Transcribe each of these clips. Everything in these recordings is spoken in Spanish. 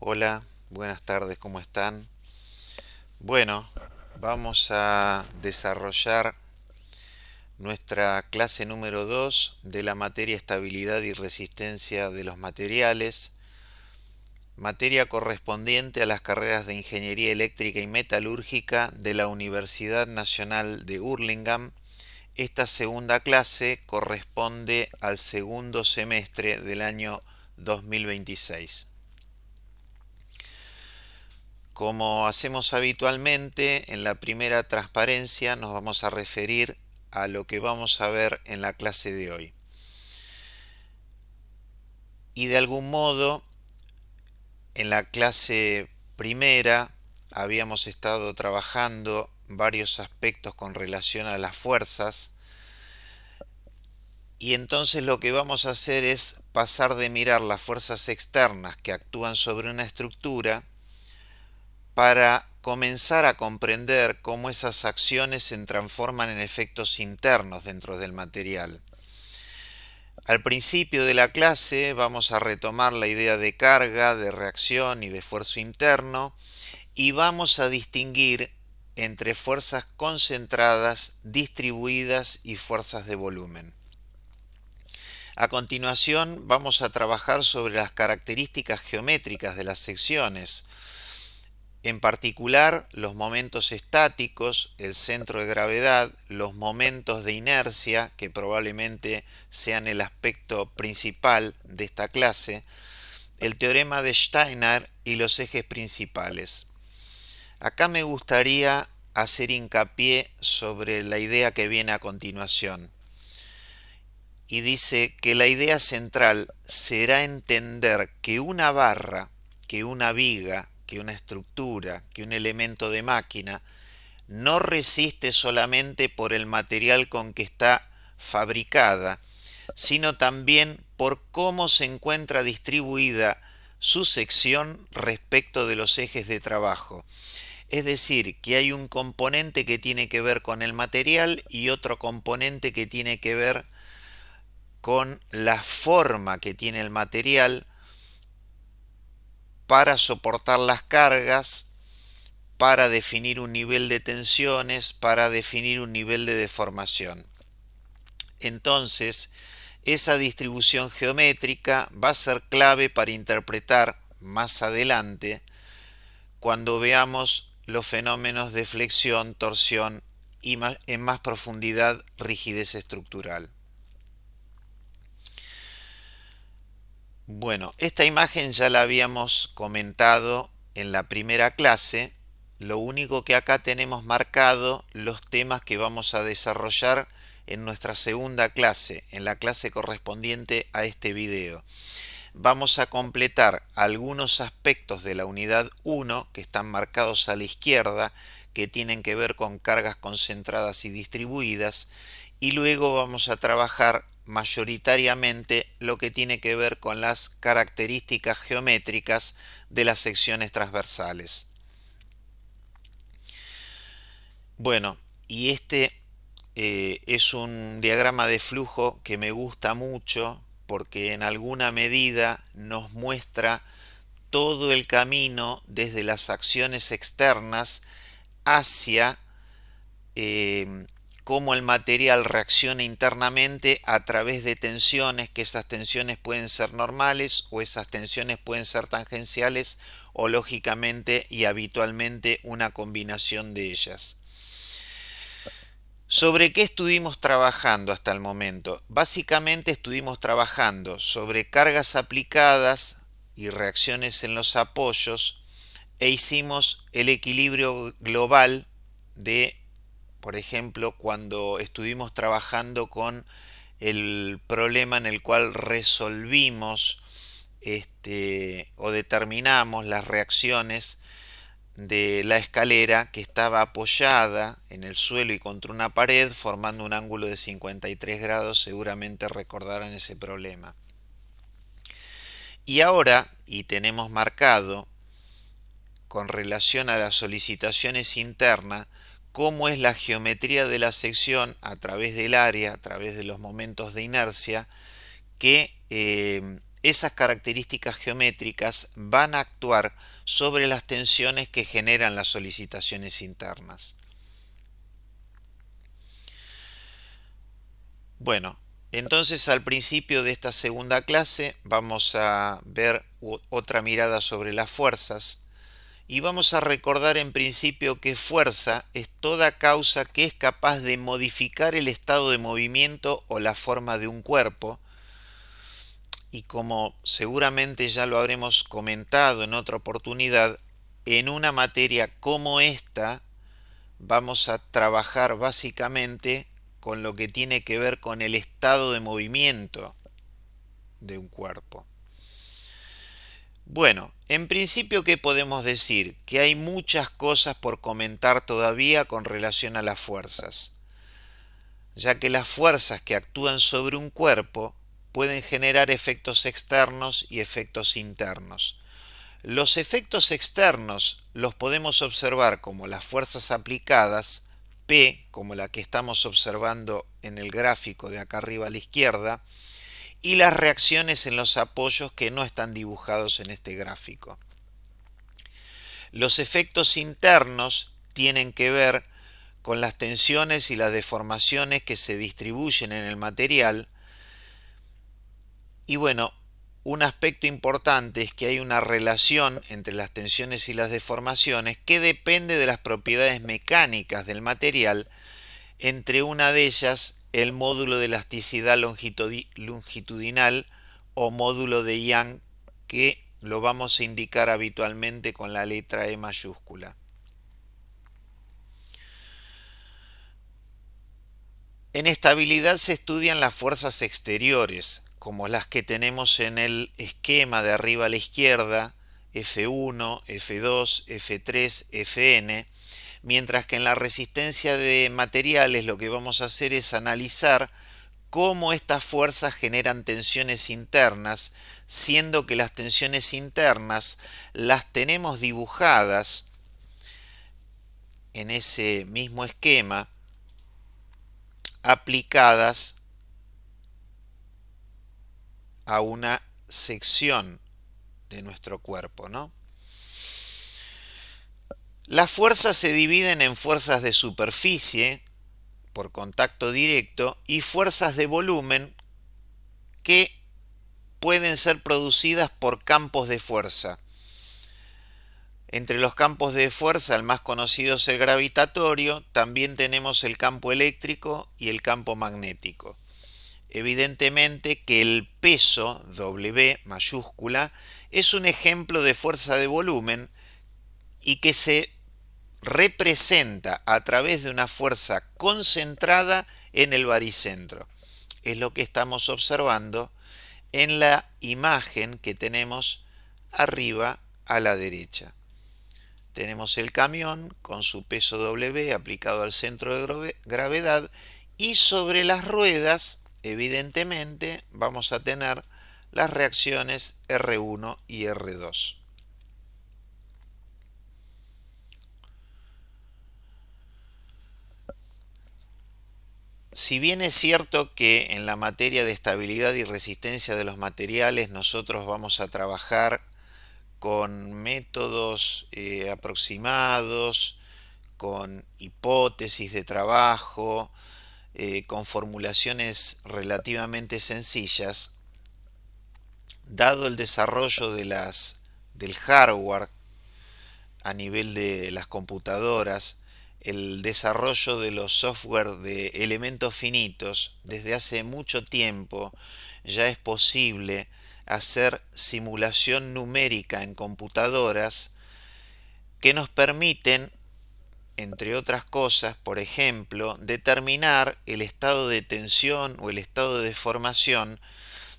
Hola, buenas tardes, ¿cómo están? Bueno, vamos a desarrollar nuestra clase número 2 de la materia estabilidad y resistencia de los materiales, materia correspondiente a las carreras de Ingeniería Eléctrica y Metalúrgica de la Universidad Nacional de Hurlingham. Esta segunda clase corresponde al segundo semestre del año 2026. Como hacemos habitualmente, en la primera transparencia nos vamos a referir a lo que vamos a ver en la clase de hoy. Y de algún modo, en la clase primera habíamos estado trabajando varios aspectos con relación a las fuerzas, y entonces lo que vamos a hacer es pasar de mirar las fuerzas externas que actúan sobre una estructura para comenzar a comprender cómo esas acciones se transforman en efectos internos dentro del material. Al principio de la clase vamos a retomar la idea de carga, de reacción y de esfuerzo interno, y vamos a distinguir entre fuerzas concentradas, distribuidas y fuerzas de volumen. A continuación vamos a trabajar sobre las características geométricas de las secciones, en particular los momentos estáticos, el centro de gravedad, los momentos de inercia, que probablemente sean el aspecto principal de esta clase, el teorema de Steiner y los ejes principales. Acá me gustaría hacer hincapié sobre la idea que viene a continuación, y dice que la idea central será entender que una barra, que una viga, que una estructura, que un elemento de máquina no resiste solamente por el material con que está fabricada, sino también por cómo se encuentra distribuida su sección respecto de los ejes de trabajo. Es decir, que hay un componente que tiene que ver con el material y otro componente que tiene que ver con la forma que tiene el material para soportar las cargas, para definir un nivel de tensiones, para definir un nivel de deformación. Entonces, esa distribución geométrica va a ser clave para interpretar más adelante cuando veamos los fenómenos de flexión, torsión y en más profundidad rigidez estructural. Bueno, esta imagen ya la habíamos comentado en la primera clase. Lo único que acá tenemos marcado los temas que vamos a desarrollar en nuestra segunda clase, en la clase correspondiente a este video. Vamos a completar algunos aspectos de la unidad 1 que están marcados a la izquierda, que tienen que ver con cargas concentradas y distribuidas, y luego vamos a trabajar mayoritariamente lo que tiene que ver con las características geométricas de las secciones transversales. Bueno, y este es un diagrama de flujo que me gusta mucho porque en alguna medida nos muestra todo el camino desde las acciones externas hacia cómo el material reacciona internamente a través de tensiones, que esas tensiones pueden ser normales o esas tensiones pueden ser tangenciales o lógicamente y habitualmente una combinación de ellas. ¿Sobre qué estuvimos trabajando hasta el momento? Básicamente estuvimos trabajando sobre cargas aplicadas y reacciones en los apoyos e hicimos el equilibrio global de, por ejemplo, cuando estuvimos trabajando con el problema en el cual resolvimos o determinamos las reacciones de la escalera que estaba apoyada en el suelo y contra una pared formando un ángulo de 53 grados, seguramente recordarán ese problema. Y ahora, y tenemos marcado con relación a las solicitaciones internas, cómo es la geometría de la sección a través del área, a través de los momentos de inercia, que esas características geométricas van a actuar sobre las tensiones que generan las solicitaciones internas. Bueno, entonces al principio de esta segunda clase vamos a ver otra mirada sobre las fuerzas y vamos a recordar en principio que fuerza es toda causa que es capaz de modificar el estado de movimiento o la forma de un cuerpo, y como seguramente ya lo habremos comentado en otra oportunidad, en una materia como esta vamos a trabajar básicamente con lo que tiene que ver con el estado de movimiento de un cuerpo. Bueno, en principio, ¿qué podemos decir? Que hay muchas cosas por comentar todavía con relación a las fuerzas, ya que las fuerzas que actúan sobre un cuerpo pueden generar efectos externos y efectos internos. Los efectos externos los podemos observar como las fuerzas aplicadas, P, como la que estamos observando en el gráfico de acá arriba a la izquierda, y las reacciones en los apoyos que no están dibujados en este gráfico. Los efectos internos tienen que ver con las tensiones y las deformaciones que se distribuyen en el material. Y bueno, un aspecto importante es que hay una relación entre las tensiones y las deformaciones que depende de las propiedades mecánicas del material, entre una de ellas el módulo de elasticidad longitudinal o módulo de Young, que lo vamos a indicar habitualmente con la letra E mayúscula. En estabilidad se estudian las fuerzas exteriores, como las que tenemos en el esquema de arriba a la izquierda, F1, F2, F3, Fn, mientras que en la resistencia de materiales lo que vamos a hacer es analizar cómo estas fuerzas generan tensiones internas, siendo que las tensiones internas las tenemos dibujadas en ese mismo esquema, aplicadas a una sección de nuestro cuerpo, ¿no? Las fuerzas se dividen en fuerzas de superficie, por contacto directo, y fuerzas de volumen que pueden ser producidas por campos de fuerza. Entre los campos de fuerza, el más conocido es el gravitatorio, también tenemos el campo eléctrico y el campo magnético. Evidentemente que el peso, W mayúscula, es un ejemplo de fuerza de volumen y que se representa a través de una fuerza concentrada en el baricentro. Es lo que estamos observando en la imagen que tenemos arriba a la derecha. Tenemos el camión con su peso W aplicado al centro de gravedad, y sobre las ruedas, evidentemente, vamos a tener las reacciones R1 y R2. Si bien es cierto que en la materia de estabilidad y resistencia de los materiales nosotros vamos a trabajar con métodos aproximados, con hipótesis de trabajo, con formulaciones relativamente sencillas, dado el desarrollo del hardware a nivel de las computadoras, el desarrollo de los software de elementos finitos, desde hace mucho tiempo ya es posible hacer simulación numérica en computadoras que nos permiten, entre otras cosas, por ejemplo, determinar el estado de tensión o el estado de deformación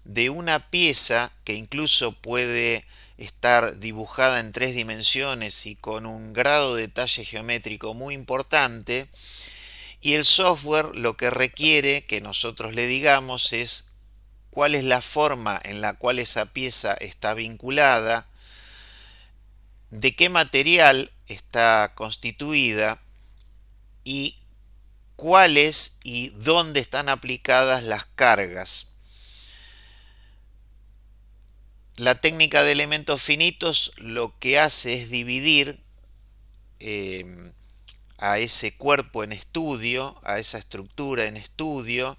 de una pieza que incluso puede estar dibujada en 3 dimensiones y con un grado de detalle geométrico muy importante, y el software lo que requiere que nosotros le digamos es cuál es la forma en la cual esa pieza está vinculada, de qué material está constituida y cuáles y dónde están aplicadas las cargas. La técnica de elementos finitos lo que hace es dividir a ese cuerpo en estudio, a esa estructura en estudio,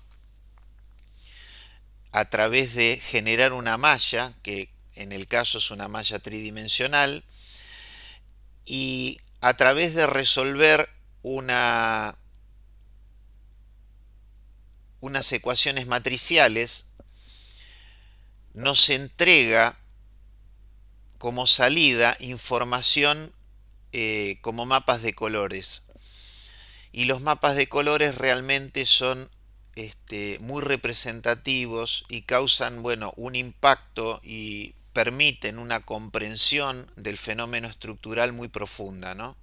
a través de generar una malla, que en el caso es una malla tridimensional, y a través de resolver unas ecuaciones matriciales, nos entrega como salida información como mapas de colores. Y los mapas de colores realmente son muy representativos y causan, bueno, un impacto y permiten una comprensión del fenómeno estructural muy profunda, ¿no?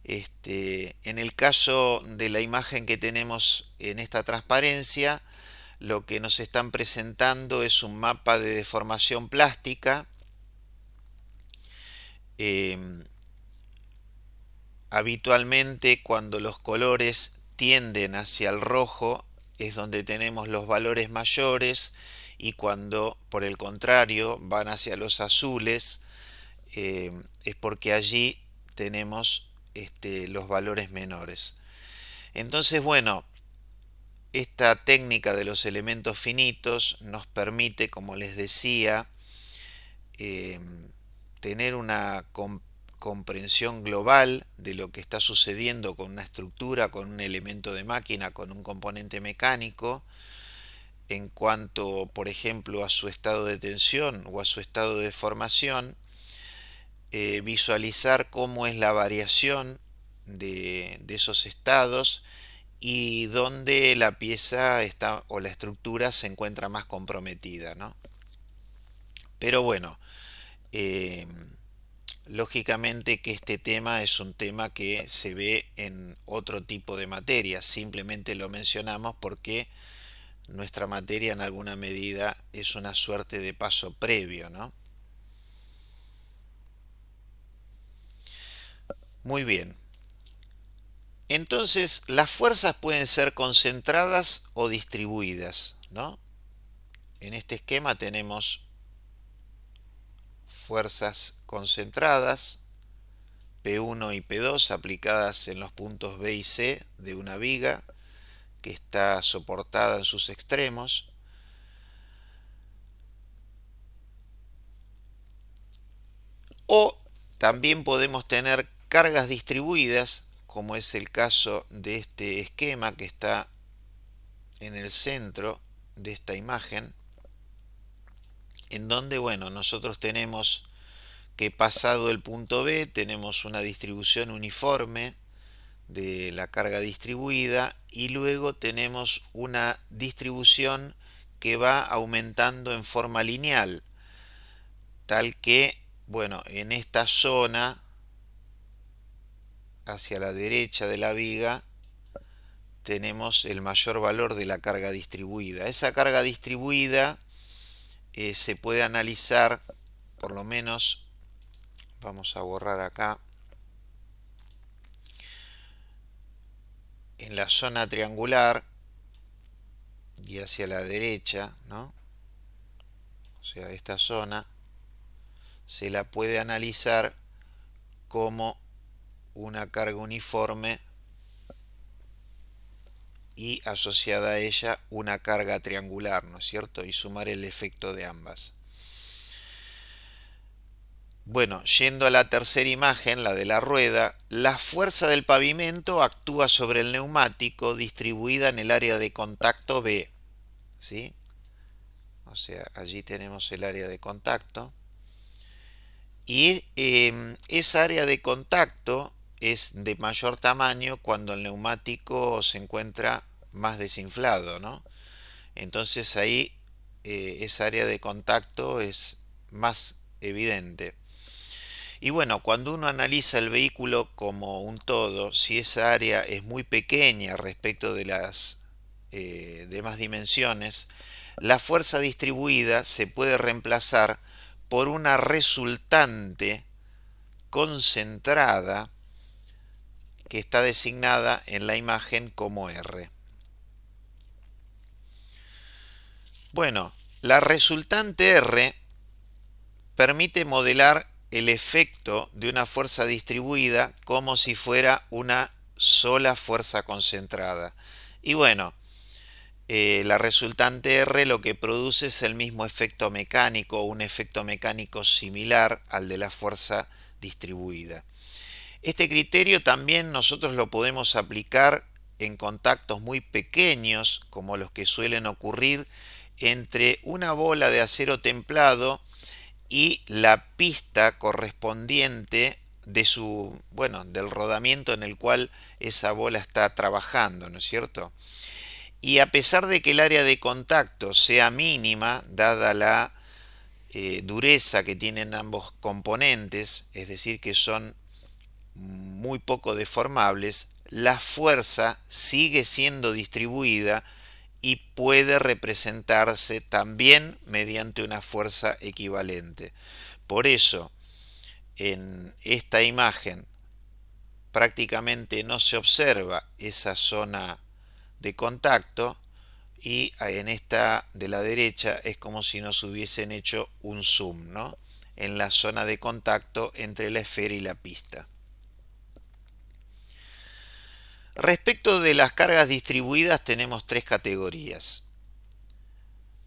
En el caso de la imagen que tenemos en esta transparencia, lo que nos están presentando es un mapa de deformación plástica. Habitualmente, cuando los colores tienden hacia el rojo es donde tenemos los valores mayores, y cuando por el contrario van hacia los azules es porque allí tenemos los valores menores. Entonces, bueno, esta técnica de los elementos finitos nos permite, como les decía, tener una comprensión global de lo que está sucediendo con una estructura, con un elemento de máquina, con un componente mecánico, en cuanto, por ejemplo, a su estado de tensión o a su estado de formación, visualizar cómo es la variación de esos estados y dónde la pieza está o la estructura se encuentra más comprometida, ¿no? Pero bueno, lógicamente que este tema es un tema que se ve en otro tipo de materia, simplemente lo mencionamos porque nuestra materia en alguna medida es una suerte de paso previo, ¿no? Muy bien. Entonces, las fuerzas pueden ser concentradas o distribuidas, ¿no? En este esquema tenemos fuerzas concentradas, P1 y P2, aplicadas en los puntos B y C de una viga que está soportada en sus extremos. O también podemos tener cargas distribuidas, como es el caso de este esquema que está en el centro de esta imagen, en donde, bueno, nosotros tenemos que pasado el punto B tenemos una distribución uniforme de la carga distribuida, y luego tenemos una distribución que va aumentando en forma lineal, tal que, bueno, en esta zona hacia la derecha de la viga tenemos el mayor valor de la carga distribuida. Esa carga distribuida se puede analizar, por lo menos, vamos a borrar acá, en la zona triangular y hacia la derecha, ¿no? O sea, esta zona se la puede analizar como una carga uniforme y asociada a ella una carga triangular, ¿no es cierto? Y sumar el efecto de ambas. Bueno, yendo a la tercera imagen, la de la rueda, la fuerza del pavimento actúa sobre el neumático distribuida en el área de contacto B, ¿sí? O sea, allí tenemos el área de contacto. Y esa área de contacto es de mayor tamaño cuando el neumático se encuentra más desinflado, ¿no? Entonces ahí esa área de contacto es más evidente. Y bueno, cuando uno analiza el vehículo como un todo, si esa área es muy pequeña respecto de las demás dimensiones, la fuerza distribuida se puede reemplazar por una resultante concentrada que está designada en la imagen como R. Bueno, la resultante R permite modelar el efecto de una fuerza distribuida como si fuera una sola fuerza concentrada. Y bueno, la resultante R lo que produce es el mismo efecto mecánico o un efecto mecánico similar al de la fuerza distribuida. Este criterio también nosotros lo podemos aplicar en contactos muy pequeños, como los que suelen ocurrir entre una bola de acero templado y la pista correspondiente de del rodamiento en el cual esa bola está trabajando, ¿no es cierto? Y a pesar de que el área de contacto sea mínima, dada la dureza que tienen ambos componentes, es decir, que son muy poco deformables, la fuerza sigue siendo distribuida y puede representarse también mediante una fuerza equivalente. Por eso, en esta imagen prácticamente no se observa esa zona de contacto y en esta de la derecha es como si nos hubiesen hecho un zoom, ¿no? En la zona de contacto entre la esfera y la pista. Respecto de las cargas distribuidas tenemos tres categorías.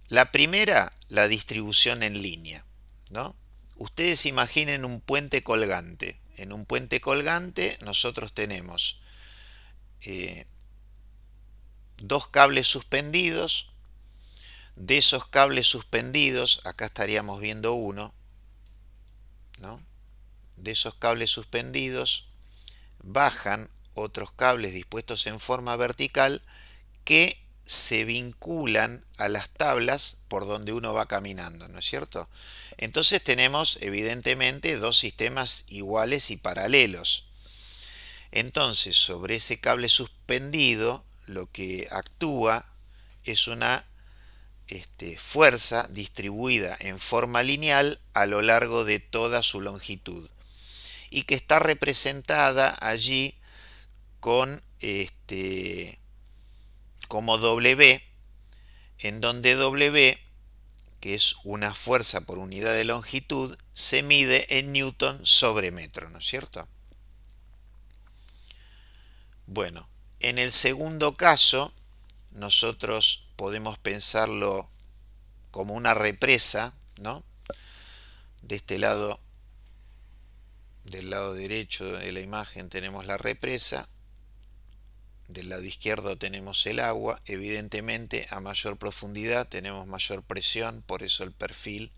La primera, la distribución en línea, ¿no? Ustedes imaginen un puente colgante. En un puente colgante nosotros tenemos dos cables suspendidos. De esos cables suspendidos, acá estaríamos viendo uno, ¿no? De esos cables suspendidos bajan otros cables dispuestos en forma vertical que se vinculan a las tablas por donde uno va caminando, ¿no es cierto? Entonces tenemos evidentemente dos sistemas iguales y paralelos. Entonces sobre ese cable suspendido lo que actúa es una fuerza distribuida en forma lineal a lo largo de toda su longitud y que está representada allí con como W, en donde W, que es una fuerza por unidad de longitud, se mide en newton sobre metro, ¿no es cierto? Bueno, en el segundo caso, nosotros podemos pensarlo como una represa, ¿no? De este lado, del lado derecho de la imagen tenemos la represa, del lado izquierdo tenemos el agua. Evidentemente a mayor profundidad tenemos mayor presión, por eso el perfil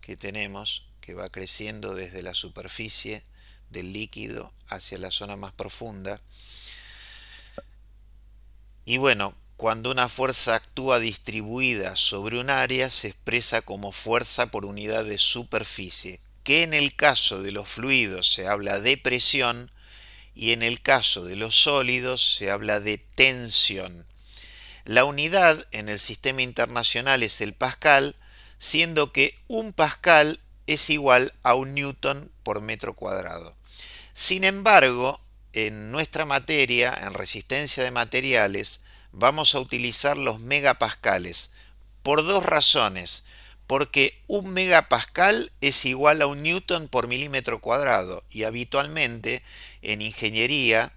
que tenemos, que va creciendo desde la superficie del líquido hacia la zona más profunda. Y bueno, cuando una fuerza actúa distribuida sobre un área se expresa como fuerza por unidad de superficie, que en el caso de los fluidos se habla de presión y en el caso de los sólidos se habla de tensión. La unidad en el sistema internacional es el pascal, siendo que un pascal es igual a un newton por metro cuadrado. Sin embargo, en nuestra materia, en resistencia de materiales, vamos a utilizar los megapascales por dos razones. Porque un megapascal es igual a un newton por milímetro cuadrado y habitualmente en ingeniería,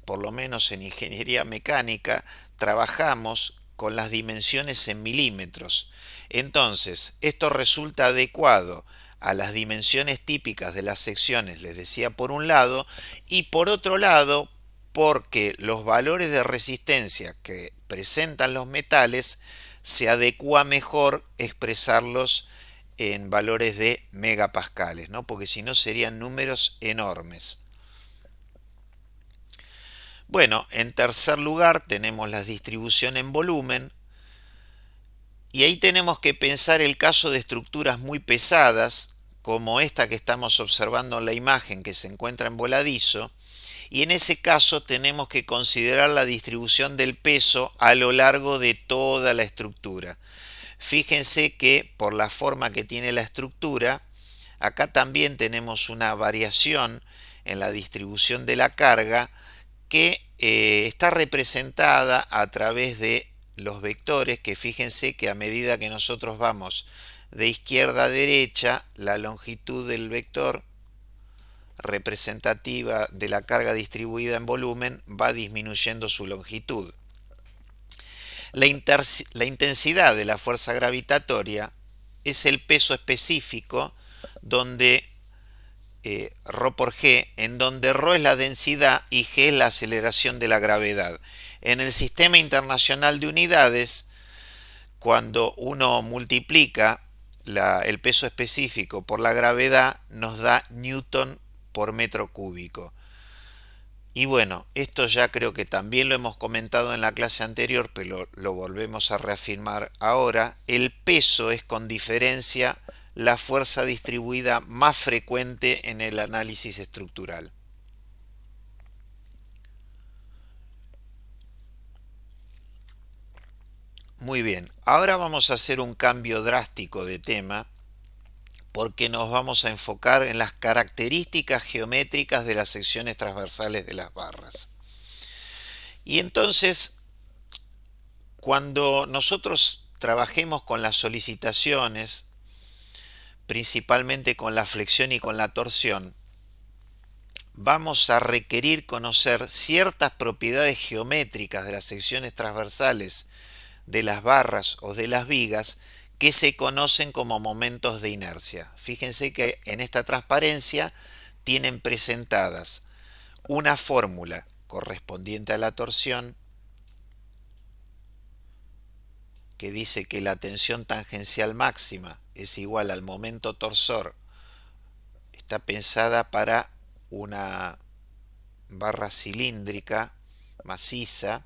por lo menos en ingeniería mecánica, trabajamos con las dimensiones en milímetros. Entonces, esto resulta adecuado a las dimensiones típicas de las secciones, les decía por un lado, y por otro lado, porque los valores de resistencia que presentan los metales se adecua mejor expresarlos en valores de megapascales, ¿no? Porque si no serían números enormes. Bueno, en tercer lugar tenemos la distribución en volumen y ahí tenemos que pensar el caso de estructuras muy pesadas como esta que estamos observando en la imagen que se encuentra en voladizo y en ese caso tenemos que considerar la distribución del peso a lo largo de toda la estructura. Fíjense que por la forma que tiene la estructura, acá también tenemos una variación en la distribución de la carga que está representada a través de los vectores, que fíjense que a medida que nosotros vamos de izquierda a derecha, la longitud del vector representativa de la carga distribuida en volumen va disminuyendo su longitud. La intensidad de la fuerza gravitatoria es el peso específico donde ρ por g, en donde ρ es la densidad y g es la aceleración de la gravedad. En el sistema internacional de unidades, cuando uno multiplica el peso específico por la gravedad, nos da newton por metro cúbico. Y bueno, esto ya creo que también lo hemos comentado en la clase anterior, pero lo volvemos a reafirmar ahora. El peso es con diferencia la fuerza distribuida más frecuente en el análisis estructural. Muy bien, ahora vamos a hacer un cambio drástico de tema porque nos vamos a enfocar en las características geométricas de las secciones transversales de las barras. Y entonces, cuando nosotros trabajemos con las solicitaciones, principalmente con la flexión y con la torsión, vamos a requerir conocer ciertas propiedades geométricas de las secciones transversales de las barras o de las vigas que se conocen como momentos de inercia. Fíjense que en esta transparencia tienen presentadas una fórmula correspondiente a la torsión que dice que la tensión tangencial máxima es igual al momento torsor. Está pensada para una barra cilíndrica maciza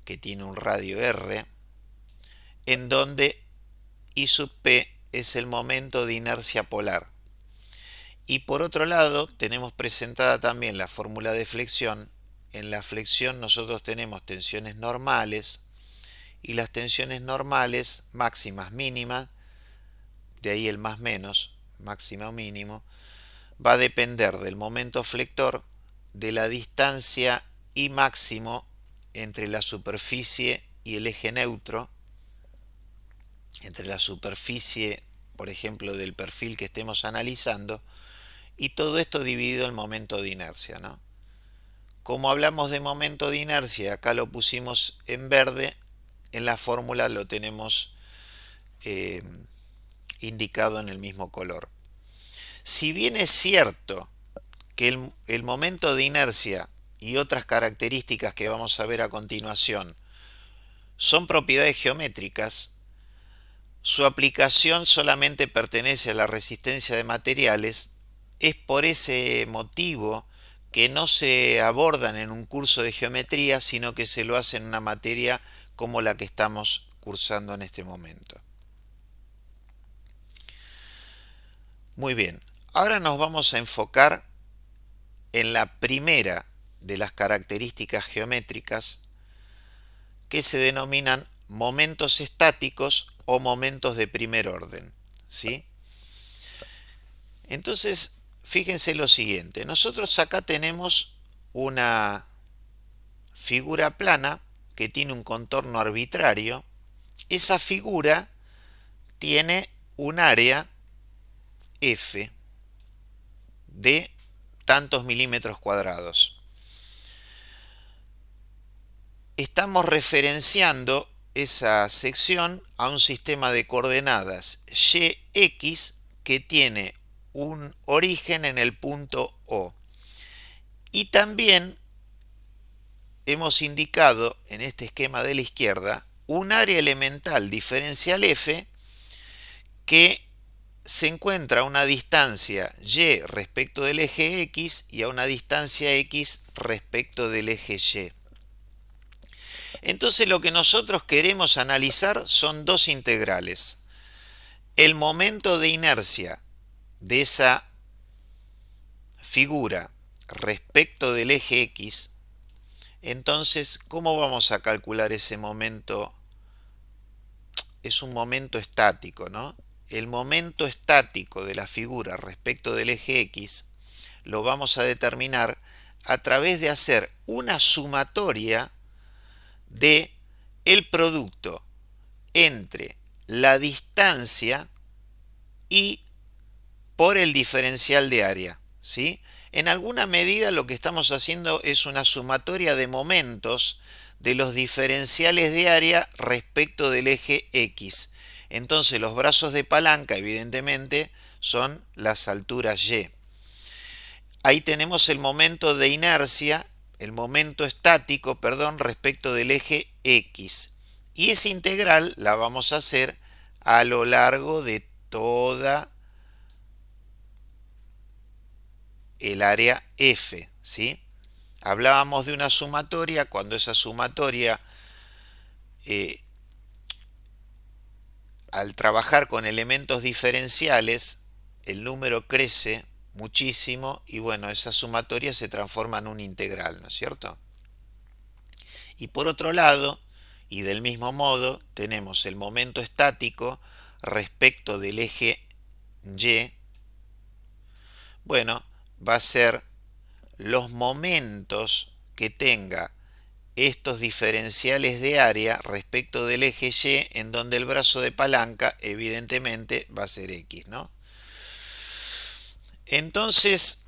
que tiene un radio R, en donde I sub P es el momento de inercia polar. Y por otro lado tenemos presentada también la fórmula de flexión. En la flexión nosotros tenemos tensiones normales y las tensiones normales máximas mínimas, de ahí el más menos, máxima o mínimo, va a depender del momento flector, de la distancia I máximo entre la superficie y el eje neutro, entre la superficie, por ejemplo, del perfil que estemos analizando, y todo esto dividido en momento de inercia, ¿no? Como hablamos de momento de inercia, acá lo pusimos en verde, en la fórmula lo tenemos indicado en el mismo color. Si bien es cierto que el momento de inercia y otras características que vamos a ver a continuación son propiedades geométricas, su aplicación solamente pertenece a la resistencia de materiales. Es por ese motivo que no se abordan en un curso de geometría, sino que se lo hace en una materia como la que estamos cursando en este momento. Muy bien, ahora nos vamos a enfocar en la primera de las características geométricas que se denominan momentos estáticos o momentos de primer orden, ¿sí? Entonces, fíjense lo siguiente, nosotros acá tenemos una figura plana que tiene un contorno arbitrario. Esa figura tiene un área F de tantos milímetros cuadrados. Estamos referenciando esa sección a un sistema de coordenadas YX que tiene un origen en el punto O. Y también hemos indicado en este esquema de la izquierda un área elemental diferencial F que se encuentra a una distancia Y respecto del eje X y a una distancia X respecto del eje Y. Entonces lo que nosotros queremos analizar son dos integrales. El momento de inercia de esa figura respecto del eje X. Entonces, ¿cómo vamos a calcular ese momento? Es un momento estático, ¿no? El momento estático de la figura respecto del eje X lo vamos a determinar a través de hacer una sumatoria de el producto entre la distancia y por el diferencial de área, ¿sí? En alguna medida lo que estamos haciendo es una sumatoria de momentos de los diferenciales de área respecto del eje X. Entonces los brazos de palanca evidentemente son las alturas Y. Ahí tenemos el momento de inercia, el momento estático, perdón, respecto del eje X. Y esa integral la vamos a hacer a lo largo de toda el área F, ¿sí? Hablábamos de una sumatoria cuando esa sumatoria, al trabajar con elementos diferenciales, el número crece muchísimo y bueno, esa sumatoria se transforma en un integral, ¿no es cierto? Y por otro lado, y del mismo modo, tenemos el momento estático respecto del eje Y. Bueno, va a ser los momentos que tenga estos diferenciales de área respecto del eje Y, en donde el brazo de palanca evidentemente va a ser X, ¿no? Entonces,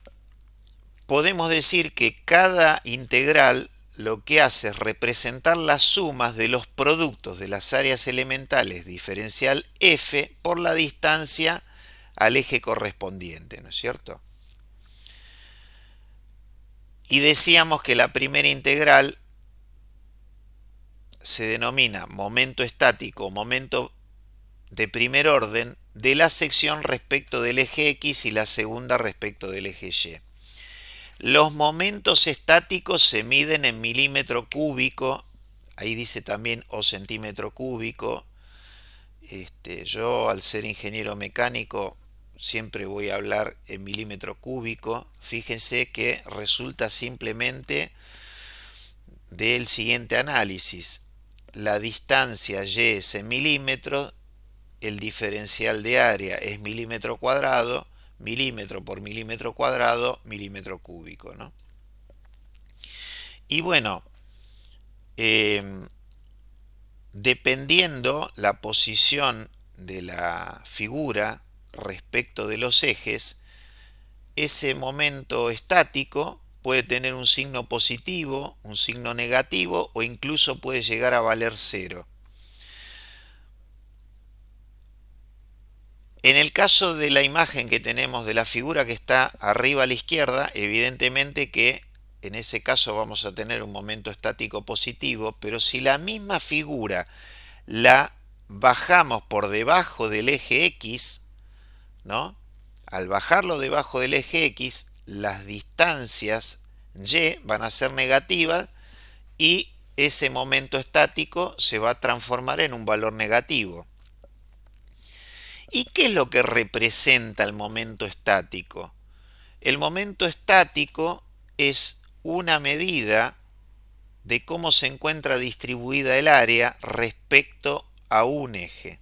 podemos decir que cada integral lo que hace es representar las sumas de los productos de las áreas elementales diferencial f por la distancia al eje correspondiente, ¿no es cierto? Y decíamos que la primera integral se denomina momento estático o momento de primer orden de la sección respecto del eje X y la segunda respecto del eje Y. Los momentos estáticos se miden en milímetro cúbico, ahí dice también o centímetro cúbico. Yo al ser ingeniero mecánico siempre voy a hablar en milímetro cúbico. Fíjense que resulta simplemente del siguiente análisis. La distancia Y es en milímetros, el diferencial de área es milímetro cuadrado, milímetro por milímetro cuadrado, milímetro cúbico, ¿no? Y bueno, dependiendo la posición de la figura respecto de los ejes, ese momento estático puede tener un signo positivo, un signo negativo o incluso puede llegar a valer cero. En el caso de la imagen que tenemos de la figura que está arriba a la izquierda, evidentemente que en ese caso vamos a tener un momento estático positivo, pero si la misma figura la bajamos por debajo del eje X, ¿no? Al bajarlo debajo del eje X, las distancias Y van a ser negativas y ese momento estático se va a transformar en un valor negativo. ¿Y qué es lo que representa el momento estático? El momento estático es una medida de cómo se encuentra distribuida el área respecto a un eje.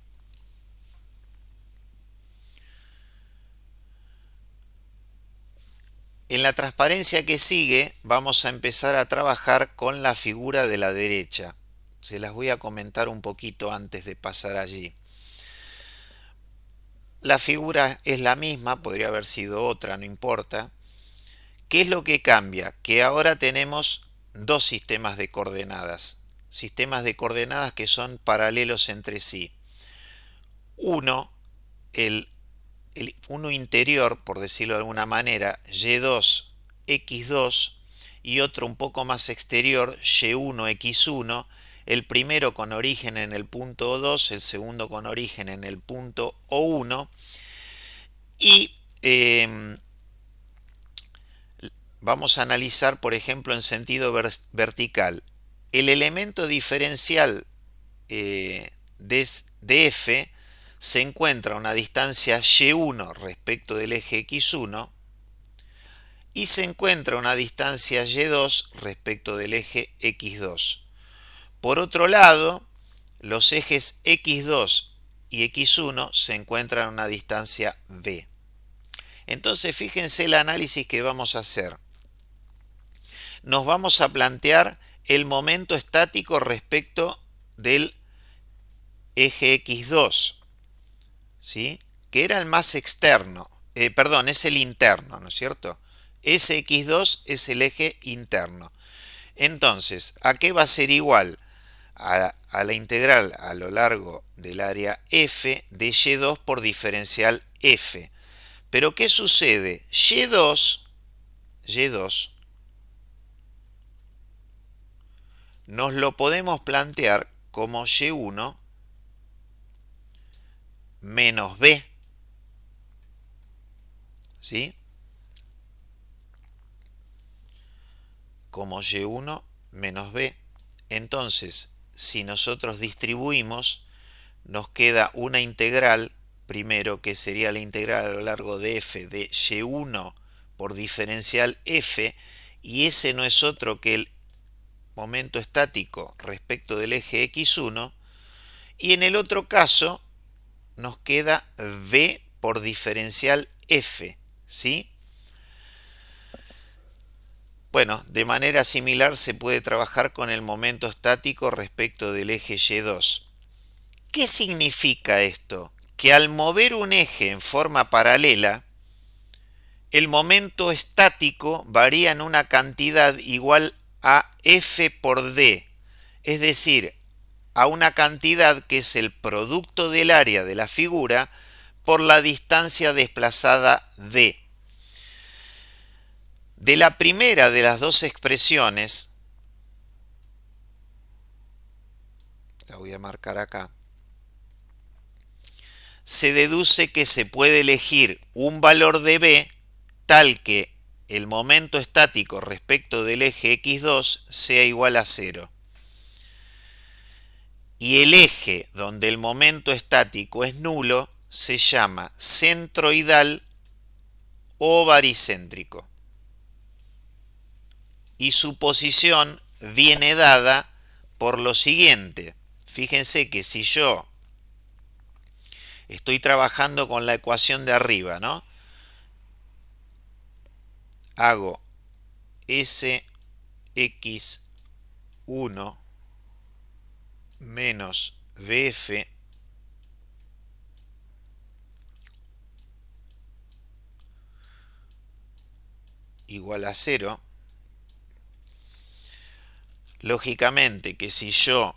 En la transparencia que sigue vamos a empezar a trabajar con la figura de la derecha. Se las voy a comentar un poquito antes de pasar allí. La figura es la misma, podría haber sido otra, no importa. ¿Qué es lo que cambia? Que ahora tenemos dos sistemas de coordenadas. Sistemas de coordenadas que son paralelos entre sí. Uno, uno interior, por decirlo de alguna manera, Y2, X2, y otro un poco más exterior, Y1, X1, el primero con origen en el punto O2, el segundo con origen en el punto O1, y vamos a analizar, por ejemplo, en sentido vertical. El elemento diferencial de F se encuentra a una distancia Y1 respecto del eje X1 y se encuentra a una distancia Y2 respecto del eje X2. Por otro lado, los ejes X2 y X1 se encuentran a una distancia B. Entonces, fíjense el análisis que vamos a hacer. Nos vamos a plantear el momento estático respecto del eje X2, ¿sí? que era el más externo, perdón, es el interno, ¿no es cierto? Sx2 es el eje interno. Entonces, ¿a qué va a ser igual? A la integral a lo largo del área f de y2 por diferencial f. Pero ¿qué sucede? Y2 nos lo podemos plantear como y1 menos b, ¿sí? Como y1 menos b. Entonces, si nosotros distribuimos, nos queda una integral, primero, que sería la integral a lo largo de f de y1 por diferencial f, y ese no es otro que el momento estático respecto del eje x1, y en el otro caso nos queda v por diferencial f, ¿sí? Bueno, de manera similar se puede trabajar con el momento estático respecto del eje y2. ¿Qué significa esto? Que al mover un eje en forma paralela, el momento estático varía en una cantidad igual a f por d, es decir, a una cantidad que es el producto del área de la figura por la distancia desplazada d. De la primera de las dos expresiones, la voy a marcar acá, se deduce que se puede elegir un valor de b tal que el momento estático respecto del eje x2 sea igual a 0. Y el eje donde el momento estático es nulo se llama centroidal o baricéntrico. Y su posición viene dada por lo siguiente. Fíjense que si yo estoy trabajando con la ecuación de arriba, ¿no? Hago Sx1 menos Bf igual a 0. Lógicamente que si yo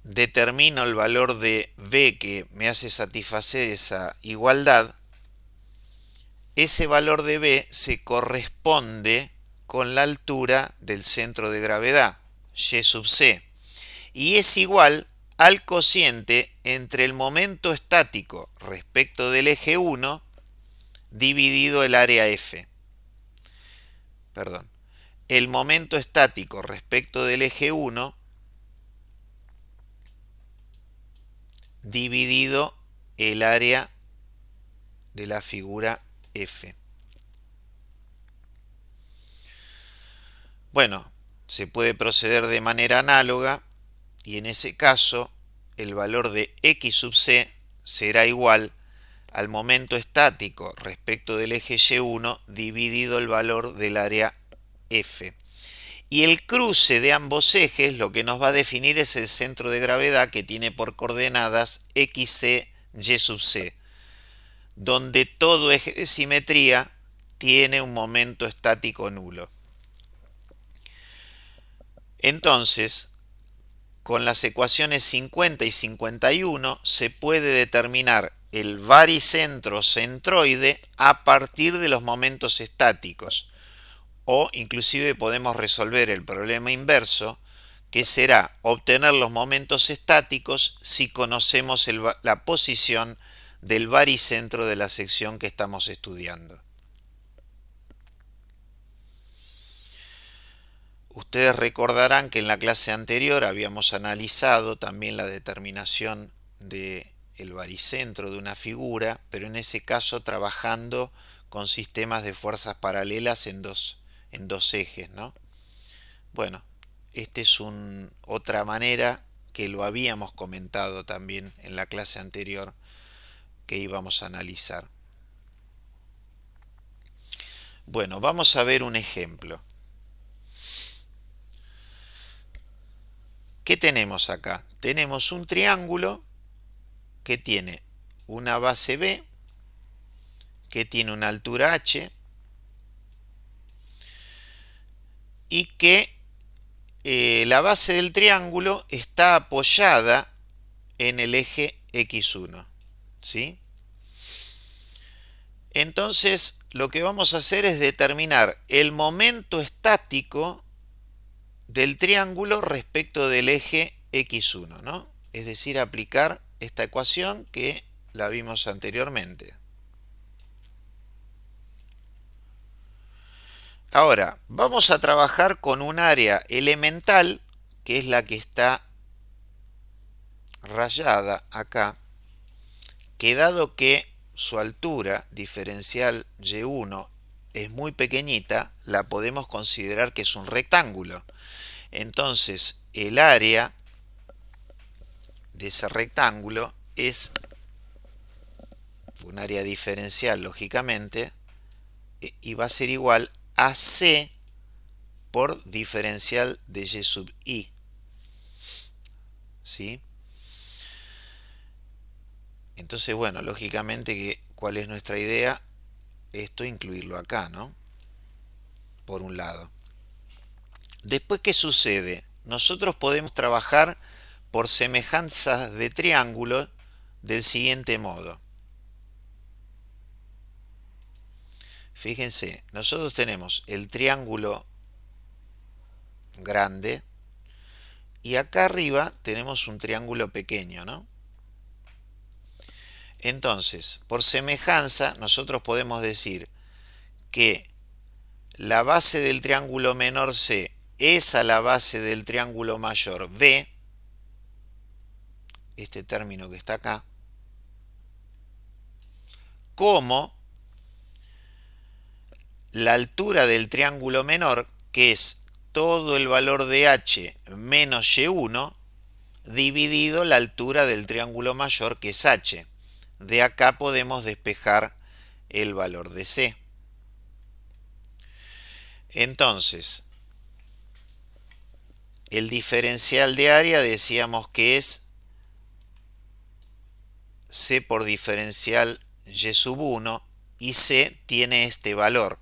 determino el valor de b que me hace satisfacer esa igualdad, ese valor de b se corresponde con la altura del centro de gravedad, y sub c, y es igual al cociente entre el momento estático respecto del eje 1 dividido el área f. Perdón. El momento estático respecto del eje 1 dividido el área de la figura f. Bueno, se puede proceder de manera análoga y en ese caso el valor de x sub c será igual al momento estático respecto del eje y1 dividido el valor del área f. Y el cruce de ambos ejes lo que nos va a definir es el centro de gravedad que tiene por coordenadas xc, y sub c, donde todo eje de simetría tiene un momento estático nulo. Entonces, con las ecuaciones 50 y 51 se puede determinar el baricentro centroide a partir de los momentos estáticos. O inclusive podemos resolver el problema inverso, que será obtener los momentos estáticos si conocemos la posición del baricentro de la sección que estamos estudiando. Ustedes recordarán que en la clase anterior habíamos analizado también la determinación del baricentro de una figura, pero en ese caso trabajando con sistemas de fuerzas paralelas en dos ejes, ¿no? Bueno, esta es otra manera que lo habíamos comentado también en la clase anterior que íbamos a analizar. Bueno, vamos a ver un ejemplo. ¿Qué tenemos acá? Tenemos un triángulo que tiene una base B, que tiene una altura h y que la base del triángulo está apoyada en el eje x1, ¿sí? Entonces, lo que vamos a hacer es determinar el momento estático del triángulo respecto del eje x1, ¿no? Es decir, aplicar esta ecuación que la vimos anteriormente. Ahora, vamos a trabajar con un área elemental, que es la que está rayada acá, que dado que su altura diferencial y1 es muy pequeñita, la podemos considerar que es un rectángulo. Entonces, el área de ese rectángulo es un área diferencial, lógicamente, y va a ser igual a C por diferencial de y sub i. ¿Sí? Entonces, bueno, lógicamente, ¿cuál es nuestra idea? Esto incluirlo acá, ¿no? Por un lado. Después, ¿qué sucede? Nosotros podemos trabajar por semejanzas de triángulos del siguiente modo. Fíjense, nosotros tenemos el triángulo grande y acá arriba tenemos un triángulo pequeño, ¿no? Entonces, por semejanza, nosotros podemos decir que la base del triángulo menor C es a la base del triángulo mayor B, este término que está acá, como la altura del triángulo menor, que es todo el valor de h menos y1, dividido la altura del triángulo mayor, que es h. De acá podemos despejar el valor de C. Entonces, el diferencial de área decíamos que es C por diferencial y sub 1 y C tiene este valor.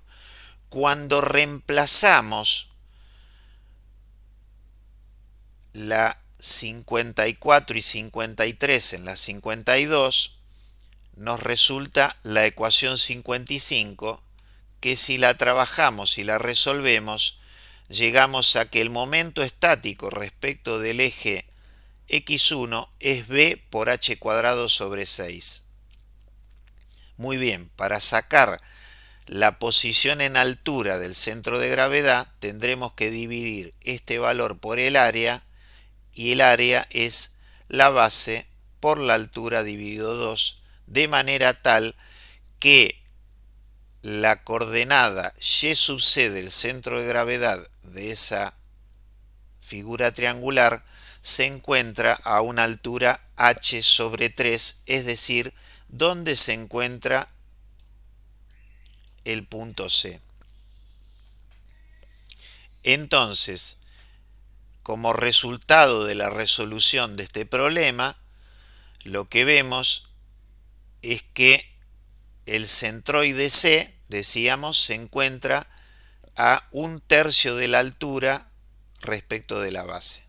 Cuando reemplazamos la 54 y 53 en la 52, nos resulta la ecuación 55, que si la trabajamos y la resolvemos, llegamos a que el momento estático respecto del eje x1 es b por h cuadrado sobre 6. Muy bien, para sacar la posición en altura del centro de gravedad tendremos que dividir este valor por el área, y el área es la base por la altura dividido 2, de manera tal que la coordenada y sub c del centro de gravedad de esa figura triangular se encuentra a una altura h sobre 3, es decir, donde se encuentra el punto C. Entonces, como resultado de la resolución de este problema, lo que vemos es que el centroide C, decíamos, se encuentra a 1/3 de la altura respecto de la base.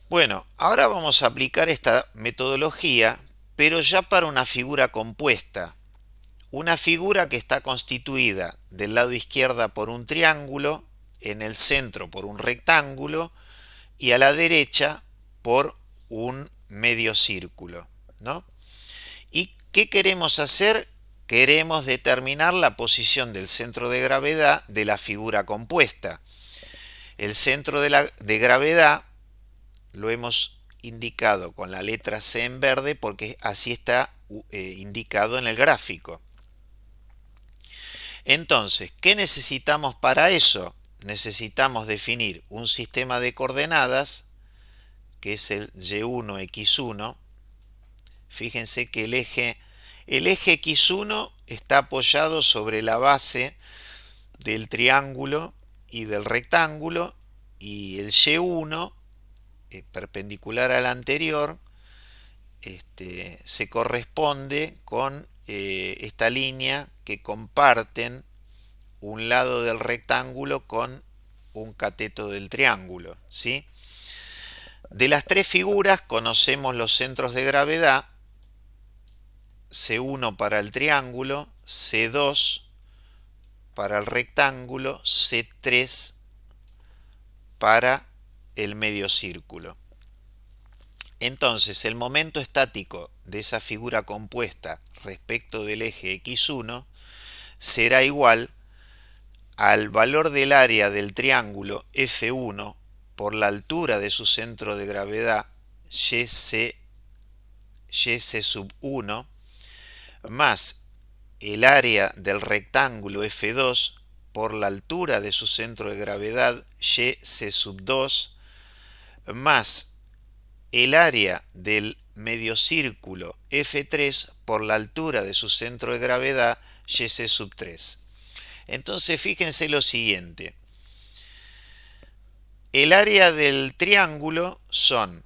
Bueno, ahora vamos a aplicar esta metodología, pero ya para una figura compuesta. Una figura que está constituida del lado izquierdo por un triángulo, en el centro por un rectángulo y a la derecha por un medio círculo, ¿no? ¿Y qué queremos hacer? Queremos determinar la posición del centro de gravedad de la figura compuesta. El centro de gravedad lo hemos indicado con la letra C en verde porque así está indicado en el gráfico. Entonces, ¿qué necesitamos para eso? Necesitamos definir un sistema de coordenadas, que es el y1, x1. Fíjense que el eje x1 está apoyado sobre la base del triángulo y del rectángulo, y el Y1, perpendicular al anterior, se corresponde con esta línea que comparten un lado del rectángulo con un cateto del triángulo, ¿sí? De las tres figuras conocemos los centros de gravedad: C1 para el triángulo, C2 para el rectángulo, C3 para el medio círculo. Entonces, el momento estático de esa figura compuesta respecto del eje x1 será igual al valor del área del triángulo F1 por la altura de su centro de gravedad YC sub 1 más el área del rectángulo F2 por la altura de su centro de gravedad YC sub 2 más el área del mediocírculo F3 por la altura de su centro de gravedad YC sub 3. Entonces fíjense lo siguiente: el área del triángulo son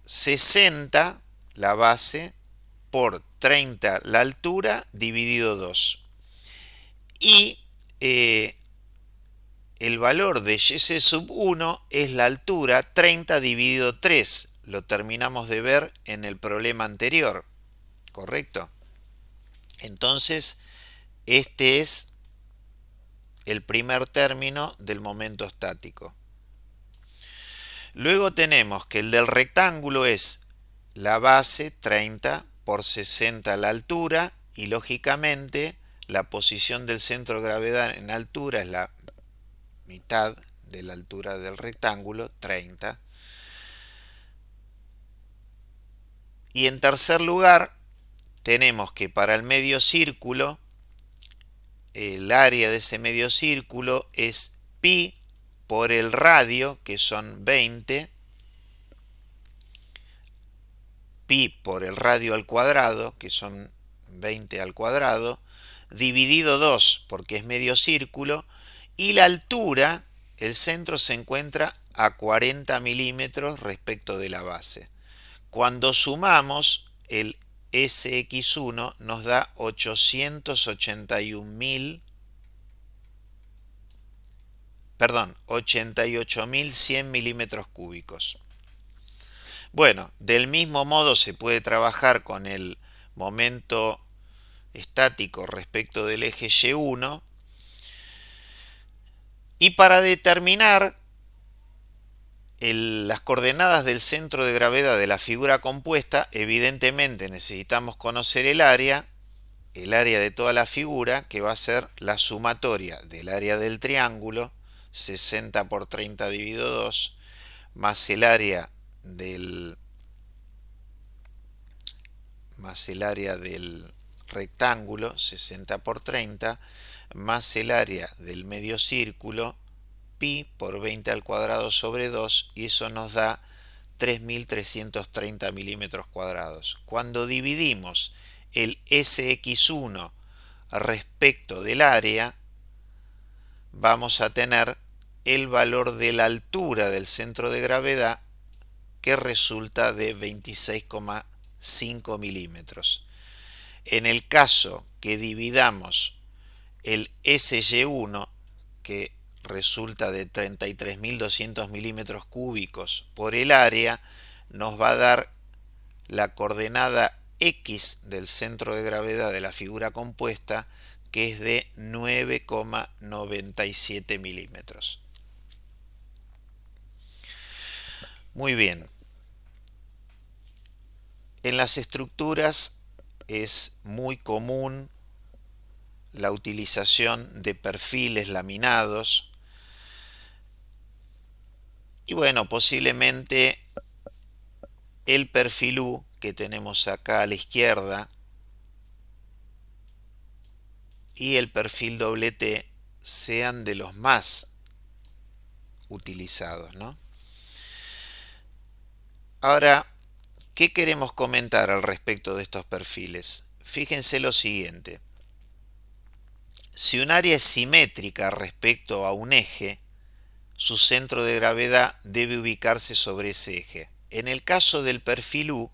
60 la base por 30 la altura dividido 2, y el valor de YC sub 1 es la altura 30 dividido 3. Lo terminamos de ver en el problema anterior, ¿correcto? Entonces, este es el primer término del momento estático. Luego tenemos que el del rectángulo es la base 30 por 60 la altura, y lógicamente la posición del centro de gravedad en altura es la mitad de la altura del rectángulo, 30. Y en tercer lugar tenemos que para el medio círculo, el área de ese medio círculo es pi por el radio, que son 20, pi por el radio al cuadrado, que son 20 al cuadrado, dividido 2, porque es medio círculo, y la altura, el centro se encuentra a 40 milímetros respecto de la base. Cuando sumamos, el SX1 nos da 88.100 milímetros cúbicos. Bueno, del mismo modo se puede trabajar con el momento estático respecto del eje Y1, y para determinar las coordenadas del centro de gravedad de la figura compuesta, evidentemente necesitamos conocer el área de toda la figura, que va a ser la sumatoria del área del triángulo, 60 por 30 dividido 2, más el área del rectángulo, 60 por 30, más el área del medio círculo, pi por 20 al cuadrado sobre 2, y eso nos da 3.330 milímetros cuadrados. Cuando dividimos el SX1 respecto del área, vamos a tener el valor de la altura del centro de gravedad, que resulta de 26,5 milímetros. En el caso que dividamos el SY1, que resulta de 33.200 milímetros cúbicos, por el área, nos va a dar la coordenada X del centro de gravedad de la figura compuesta, que es de 9,97 milímetros. Muy bien. En las estructuras es muy común la utilización de perfiles laminados, y bueno, posiblemente el perfil U que tenemos acá a la izquierda y el perfil T sean de los más utilizados, ¿no? Ahora, ¿qué queremos comentar al respecto de estos perfiles? Fíjense lo siguiente: si un área es simétrica respecto a un eje, su centro de gravedad debe ubicarse sobre ese eje. En el caso del perfil U,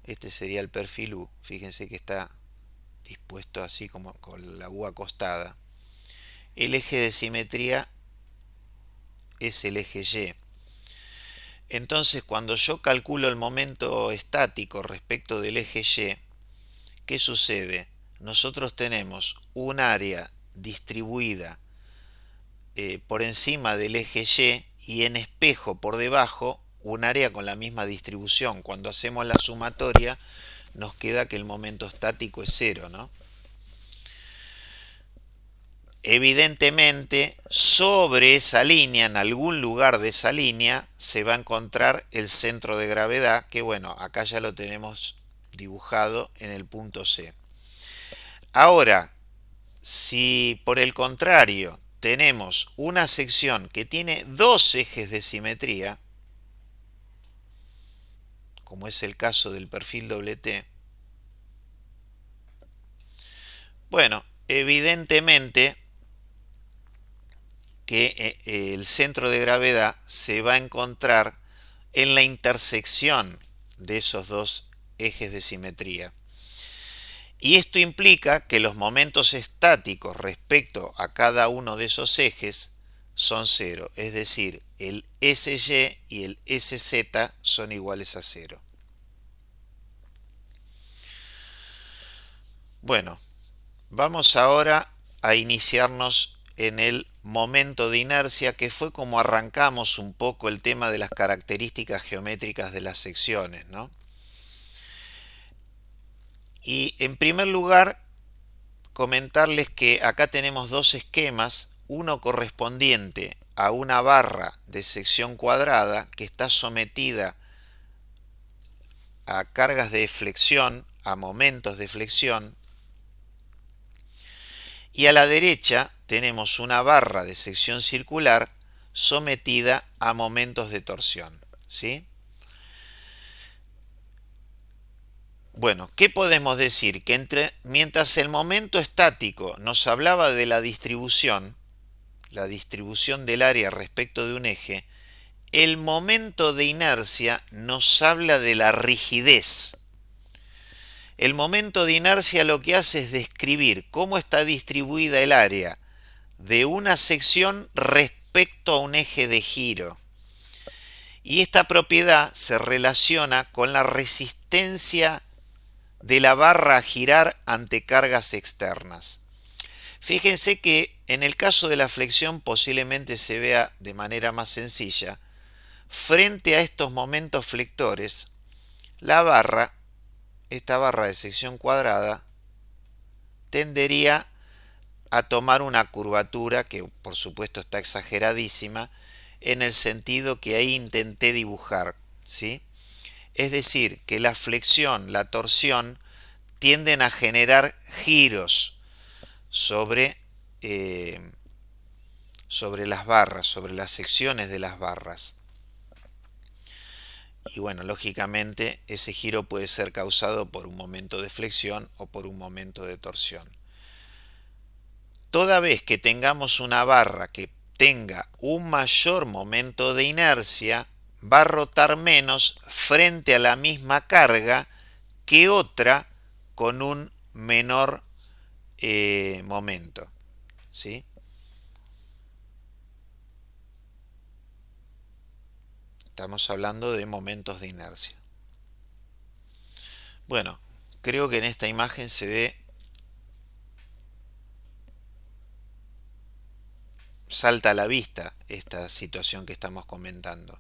este sería el perfil U, fíjense que está dispuesto así como con la U acostada. El eje de simetría es el eje Y. Entonces, cuando yo calculo el momento estático respecto del eje Y, ¿qué sucede? Nosotros tenemos un área distribuida por encima del eje Y en espejo por debajo un área con la misma distribución. Cuando hacemos la sumatoria nos queda que el momento estático es 0, ¿no? Evidentemente, sobre esa línea, en algún lugar de esa línea, se va a encontrar el centro de gravedad, que bueno, acá ya lo tenemos dibujado en el punto C. Ahora, si por el contrario tenemos una sección que tiene dos ejes de simetría, como es el caso del perfil T, bueno, evidentemente que el centro de gravedad se va a encontrar en la intersección de esos dos ejes de simetría. Y esto implica que los momentos estáticos respecto a cada uno de esos ejes son 0, es decir, el SY y el SZ son iguales a 0. Bueno, vamos ahora a iniciarnos en el momento de inercia, que fue como arrancamos un poco el tema de las características geométricas de las secciones, ¿no? Y en primer lugar, comentarles que acá tenemos dos esquemas, uno correspondiente a una barra de sección cuadrada que está sometida a cargas de flexión, a momentos de flexión, y a la derecha tenemos una barra de sección circular sometida a momentos de torsión, ¿sí? Bueno, ¿qué podemos decir? Que mientras el momento estático nos hablaba de la distribución del área respecto de un eje, el momento de inercia nos habla de la rigidez. El momento de inercia lo que hace es describir cómo está distribuida el área de una sección respecto a un eje de giro. Y esta propiedad se relaciona con la resistencia de la barra a girar ante cargas externas. Fíjense que en el caso de la flexión posiblemente se vea de manera más sencilla. Frente a estos momentos flectores, la barra, esta barra de sección cuadrada, tendería a tomar una curvatura que por supuesto está exageradísima en el sentido que ahí intenté dibujar, ¿sí? Es decir, que la flexión, la torsión, tienden a generar giros sobre las barras, sobre las secciones de las barras. Y bueno, lógicamente ese giro puede ser causado por un momento de flexión o por un momento de torsión. Toda vez que tengamos una barra que tenga un mayor momento de inercia, va a rotar menos frente a la misma carga que otra con un menor momento, ¿sí? Estamos hablando de momentos de inercia. Bueno, creo que en esta imagen se ve, salta a la vista esta situación que estamos comentando.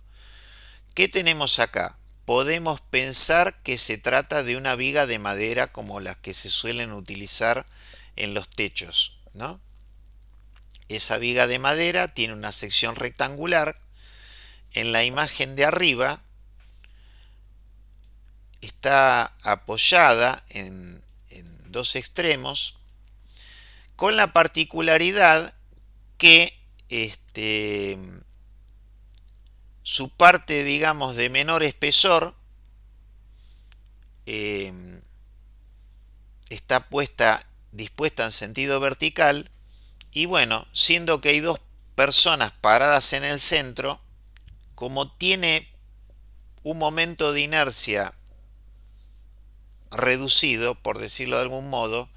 ¿Qué tenemos acá? Podemos pensar que se trata de una viga de madera como las que se suelen utilizar en los techos, ¿no? Esa viga de madera tiene una sección rectangular. En la imagen de arriba está apoyada en dos extremos, con la particularidad que su parte, digamos, de menor espesor está dispuesta en sentido vertical, y bueno, siendo que hay dos personas paradas en el centro, como tiene un momento de inercia reducido, por decirlo de algún modo,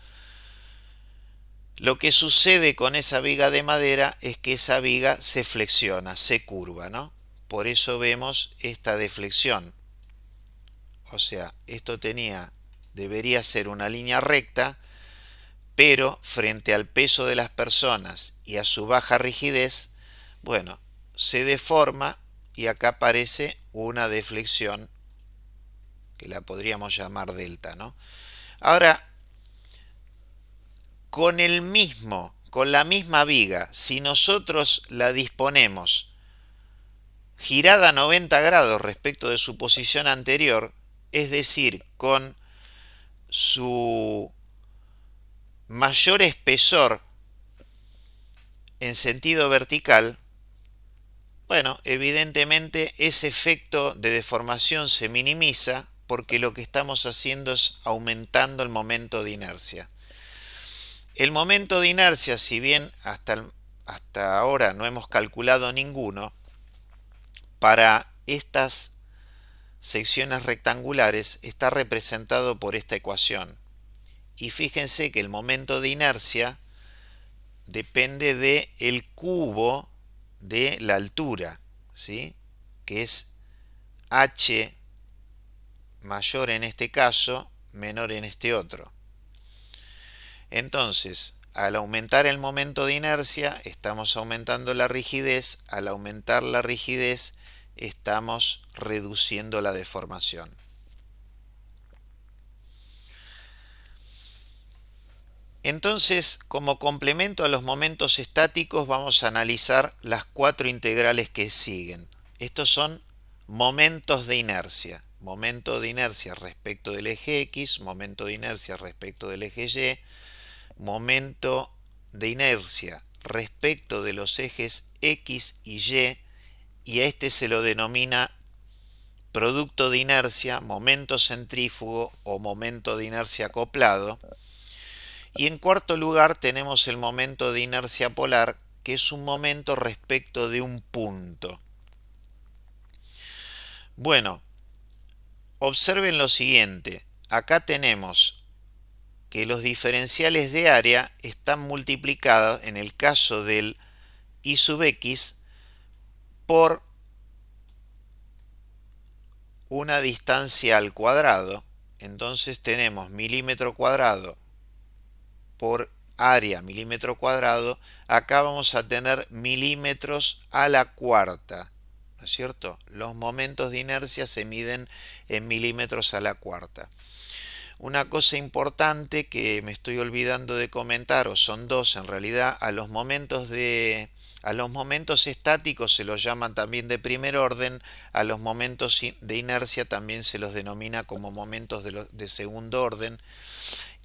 lo que sucede con esa viga de madera es que esa viga se flexiona, se curva, ¿no? Por eso vemos esta deflexión. O sea, esto debería ser una línea recta, pero frente al peso de las personas y a su baja rigidez, bueno, se deforma y acá aparece una deflexión que la podríamos llamar delta, ¿no? Ahora, con la misma viga, si nosotros la disponemos girada a 90 grados respecto de su posición anterior, es decir, con su mayor espesor en sentido vertical, bueno, evidentemente ese efecto de deformación se minimiza porque lo que estamos haciendo es aumentando el momento de inercia. El momento de inercia, si bien hasta ahora no hemos calculado ninguno, para estas secciones rectangulares está representado por esta ecuación. Y fíjense que el momento de inercia depende del cubo de la altura, ¿sí? Que es h mayor en este caso, menor en este otro. Entonces, al aumentar el momento de inercia, estamos aumentando la rigidez. Al aumentar la rigidez, estamos reduciendo la deformación. Entonces, como complemento a los momentos estáticos, vamos a analizar las cuatro integrales que siguen. Estos son momentos de inercia. Momento de inercia respecto del eje X, momento de inercia respecto del eje Y, momento de inercia respecto de los ejes X y a este se lo denomina producto de inercia, momento centrífugo o momento de inercia acoplado. Y en cuarto lugar tenemos el momento de inercia polar, que es un momento respecto de un punto. Bueno, observen lo siguiente. Acá tenemos que los diferenciales de área están multiplicados, en el caso del I sub X, por una distancia al cuadrado. Entonces tenemos milímetro cuadrado por área milímetro cuadrado. Acá vamos a tener milímetros a la cuarta, ¿no es cierto? Los momentos de inercia se miden en milímetros a la cuarta. Una cosa importante que me estoy olvidando de comentar, o son dos en realidad, a los momentos estáticos se los llaman también de primer orden, a los momentos de inercia también se los denomina como momentos de segundo orden.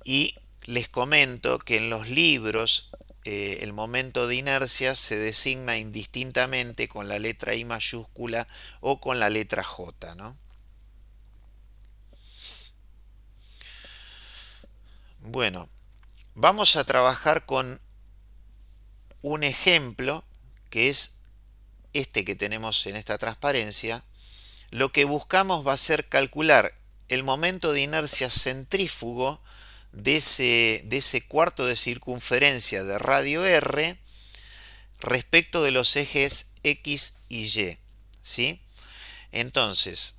Y les comento que en los libros el momento de inercia se designa indistintamente con la letra I mayúscula o con la letra J, ¿no? Bueno, vamos a trabajar con un ejemplo que es este que tenemos en esta transparencia. Lo que buscamos va a ser calcular el momento de inercia centrífugo de ese cuarto de circunferencia de radio R respecto de los ejes X y Y, ¿sí? Entonces,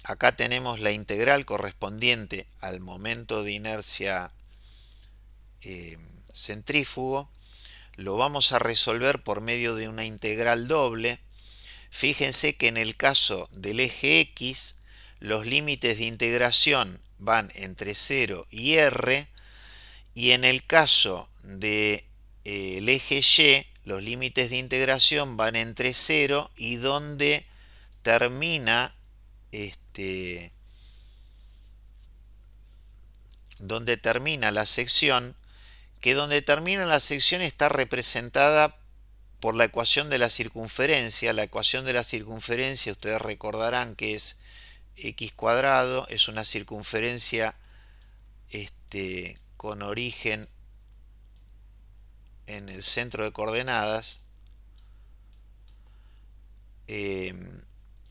acá tenemos la integral correspondiente al momento de inercia centrífugo. Lo vamos a resolver por medio de una integral doble. Fíjense que en el caso del eje X, los límites de integración van entre 0 y R, y en el caso del eje Y, los límites de integración van entre 0 y donde termina la sección, que donde termina la sección está representada por la ecuación de la circunferencia. La ecuación de la circunferencia, ustedes recordarán que es x cuadrado, es una circunferencia con origen en el centro de coordenadas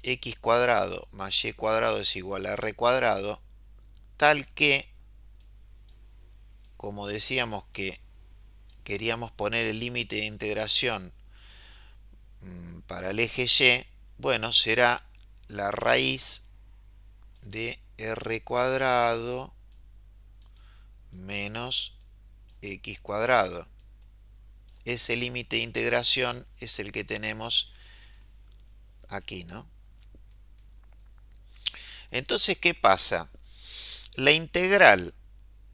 x cuadrado más y cuadrado es igual a r cuadrado, tal que, como decíamos que queríamos poner el límite de integración para el eje y, bueno, será la raíz de r cuadrado menos x cuadrado. Ese límite de integración es el que tenemos aquí, ¿no? Entonces, ¿qué pasa? La integral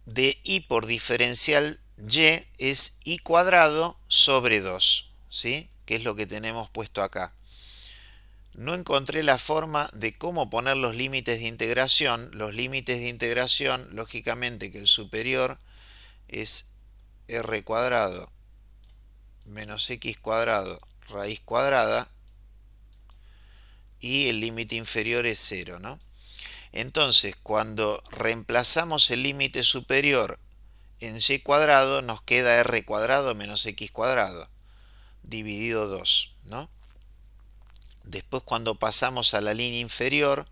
de y por diferencial y es y cuadrado sobre 2, ¿sí? Que es lo que tenemos puesto acá. No encontré la forma de cómo poner los límites de integración. Los límites de integración, lógicamente que el superior es r cuadrado menos x cuadrado raíz cuadrada y el límite inferior es 0, ¿no? Entonces, cuando reemplazamos el límite superior en y cuadrado, nos queda r cuadrado menos x cuadrado dividido 2, ¿no? Después, cuando pasamos a la línea inferior,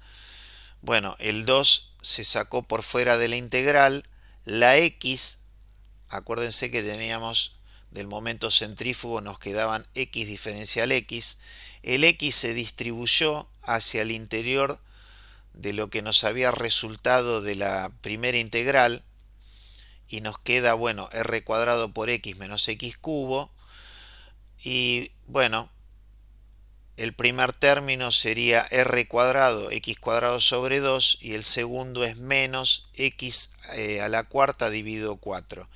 bueno, el 2 se sacó por fuera de la integral, la x, acuérdense que teníamos del momento centrífugo, nos quedaban x diferencial x, el x se distribuyó hacia el interior de lo que nos había resultado de la primera integral y nos queda, bueno, r cuadrado por x menos x cubo y, bueno, el primer término sería r cuadrado x cuadrado sobre 2 y el segundo es menos x a la cuarta dividido 4.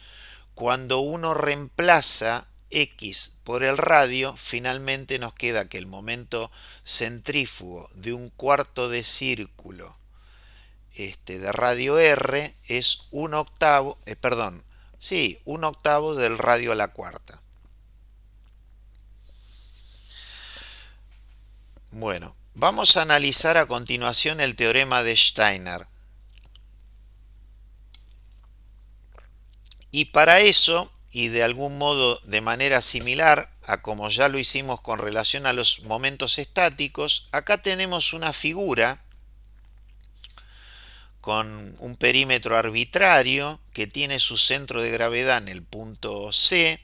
Cuando uno reemplaza x por el radio, finalmente nos queda que el momento centrífugo de un cuarto de círculo de radio r es un octavo del radio a la cuarta. Bueno, vamos a analizar a continuación el teorema de Steiner. Y para eso, y de algún modo de manera similar a como ya lo hicimos con relación a los momentos estáticos, acá tenemos una figura con un perímetro arbitrario que tiene su centro de gravedad en el punto C.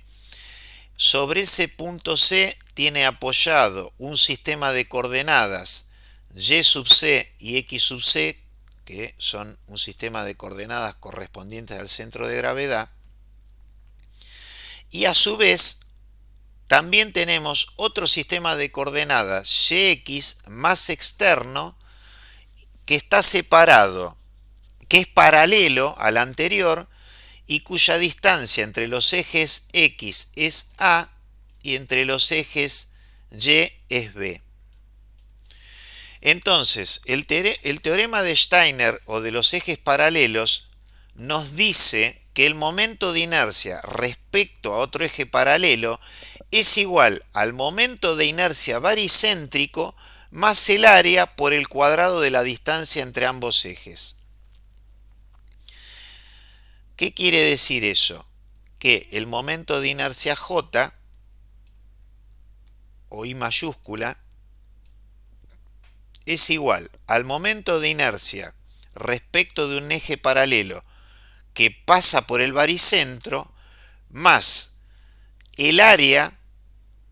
Sobre ese punto C tiene apoyado un sistema de coordenadas y sub c y x sub c, que son un sistema de coordenadas correspondientes al centro de gravedad. Y a su vez, también tenemos otro sistema de coordenadas yx más externo que está separado, que es paralelo al anterior y cuya distancia entre los ejes x es a y entre los ejes y es b. Entonces, el teorema de Steiner o de los ejes paralelos nos dice que el momento de inercia respecto a otro eje paralelo es igual al momento de inercia baricéntrico más el área por el cuadrado de la distancia entre ambos ejes. ¿Qué quiere decir eso? Que el momento de inercia J, o I mayúscula, es igual al momento de inercia respecto de un eje paralelo que pasa por el baricentro más el área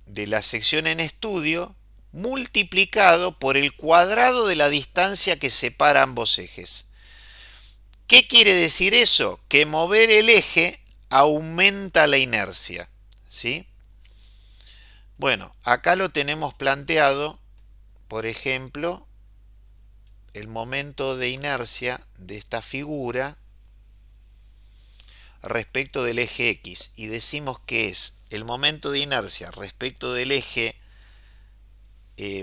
de la sección en estudio multiplicado por el cuadrado de la distancia que separa ambos ejes. ¿Qué quiere decir eso? Que mover el eje aumenta la inercia, ¿sí? Bueno, acá lo tenemos planteado, por ejemplo, el momento de inercia de esta figura respecto del eje X y decimos que es el momento de inercia respecto del eje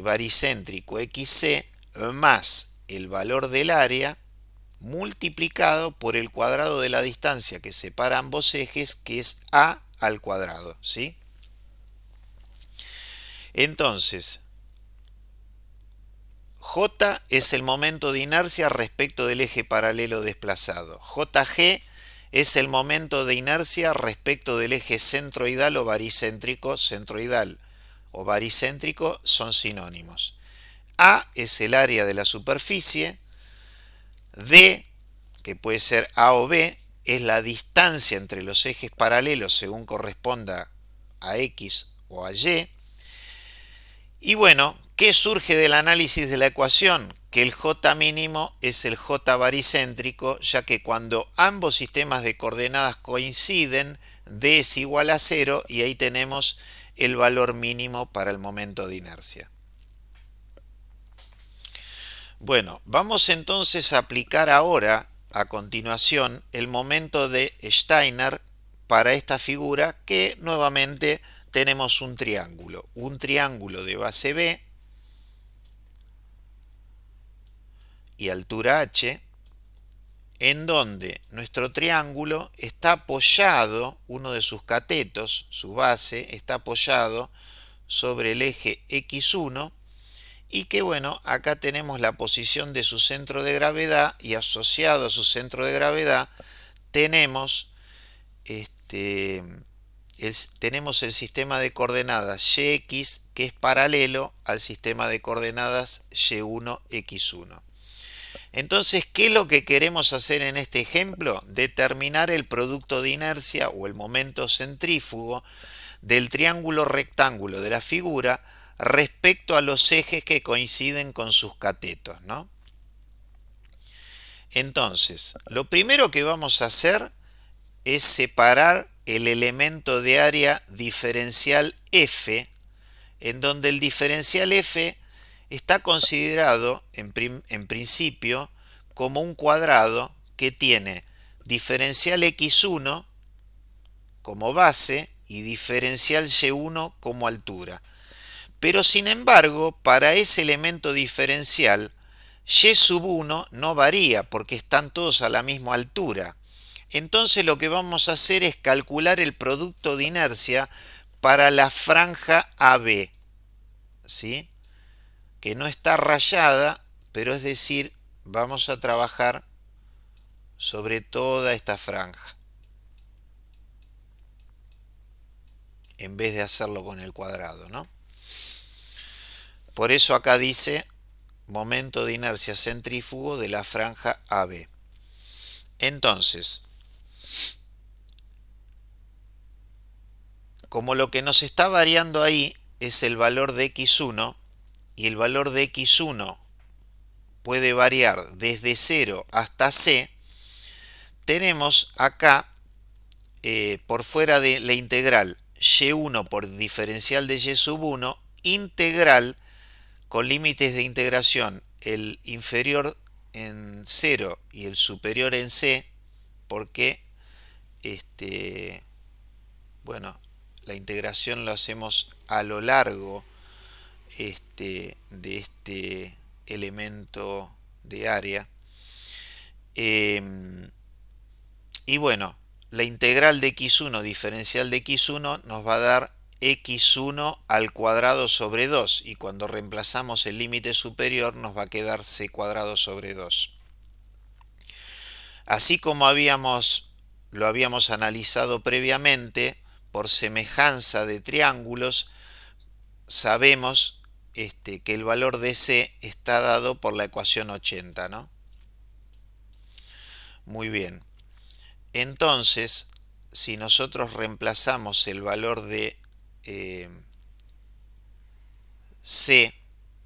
baricéntrico XC más el valor del área multiplicado por el cuadrado de la distancia que separa ambos ejes, que es a al cuadrado, ¿sí? Entonces, J es el momento de inercia respecto del eje paralelo desplazado. JG es el momento de inercia respecto del eje centroidal o baricéntrico. Centroidal o baricéntrico son sinónimos. A es el área de la superficie. D, que puede ser A o B, es la distancia entre los ejes paralelos según corresponda a X o a Y. Y bueno, ¿qué surge del análisis de la ecuación? Que el J mínimo es el J baricéntrico, ya que cuando ambos sistemas de coordenadas coinciden, D es igual a 0 y ahí tenemos el valor mínimo para el momento de inercia. Bueno, vamos entonces a aplicar ahora, a continuación, el momento de Steiner para esta figura que nuevamente tenemos un triángulo de base B y altura h, en donde nuestro triángulo está apoyado, uno de sus catetos, su base, está apoyado sobre el eje x1 y que bueno, acá tenemos la posición de su centro de gravedad y asociado a su centro de gravedad tenemos tenemos el sistema de coordenadas yx que es paralelo al sistema de coordenadas y1, x1. Entonces, ¿qué es lo que queremos hacer en este ejemplo? Determinar el producto de inercia o el momento centrífugo del triángulo rectángulo de la figura respecto a los ejes que coinciden con sus catetos, ¿no? Entonces, lo primero que vamos a hacer es separar el elemento de área diferencial F, en donde el diferencial F está considerado en principio como un cuadrado que tiene diferencial x1 como base y diferencial y1 como altura. Pero sin embargo, para ese elemento diferencial, y sub 1 no varía porque están todos a la misma altura. Entonces lo que vamos a hacer es calcular el producto de inercia para la franja AB, ¿sí? Que no está rayada, pero es decir, vamos a trabajar sobre toda esta franja, en vez de hacerlo con el cuadrado, ¿no? Por eso acá dice momento de inercia centrífugo de la franja AB. Entonces, como lo que nos está variando ahí es el valor de x1, y el valor de x1 puede variar desde 0 hasta c, tenemos acá, por fuera de la integral y1 por diferencial de y sub 1, integral con límites de integración, el inferior en 0 y el superior en c, porque bueno, la integración lo hacemos a lo largo de este elemento de área. Y bueno, la integral de x1 diferencial de x1 nos va a dar x1 al cuadrado sobre 2 y cuando reemplazamos el límite superior nos va a quedar c cuadrado sobre 2. Así como lo habíamos analizado previamente, por semejanza de triángulos, sabemos que el valor de c está dado por la ecuación 80, ¿no? Muy bien. Entonces, si nosotros reemplazamos el valor de c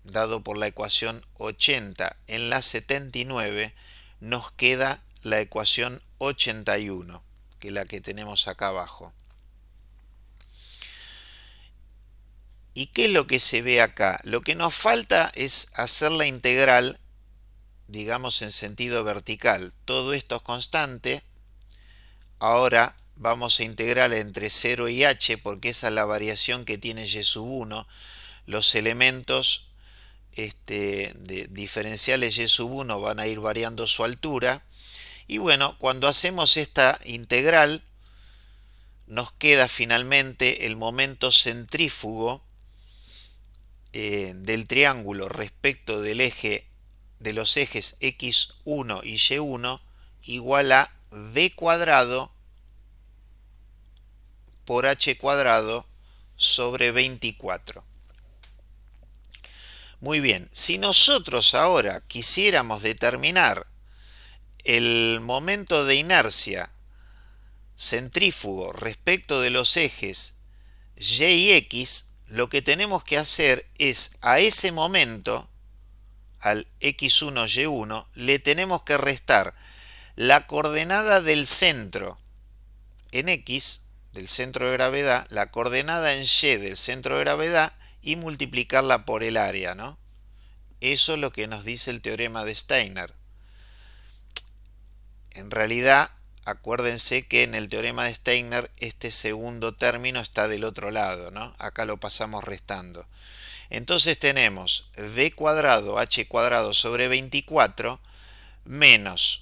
dado por la ecuación 80 en la 79, nos queda la ecuación 81, que es la que tenemos acá abajo. ¿Y qué es lo que se ve acá? Lo que nos falta es hacer la integral, digamos en sentido vertical. Todo esto es constante. Ahora vamos a integrar entre 0 y h, porque esa es la variación que tiene y sub 1. Los elementos de diferenciales y sub 1 van a ir variando su altura. Y bueno, cuando hacemos esta integral, nos queda finalmente el momento centrífugo del triángulo respecto del eje de los ejes x1 y y1 igual a d cuadrado por h cuadrado sobre 24. Muy bien, si nosotros ahora quisiéramos determinar el momento de inercia centrífugo respecto de los ejes y y x, lo que tenemos que hacer es a ese momento, al x1, y1, le tenemos que restar la coordenada del centro en x, del centro de gravedad, la coordenada en y del centro de gravedad y multiplicarla por el área, ¿no? Eso es lo que nos dice el teorema de Steiner. En realidad, acuérdense que en el teorema de Steiner este segundo término está del otro lado, ¿no? Acá lo pasamos restando. Entonces tenemos d cuadrado h cuadrado sobre 24 menos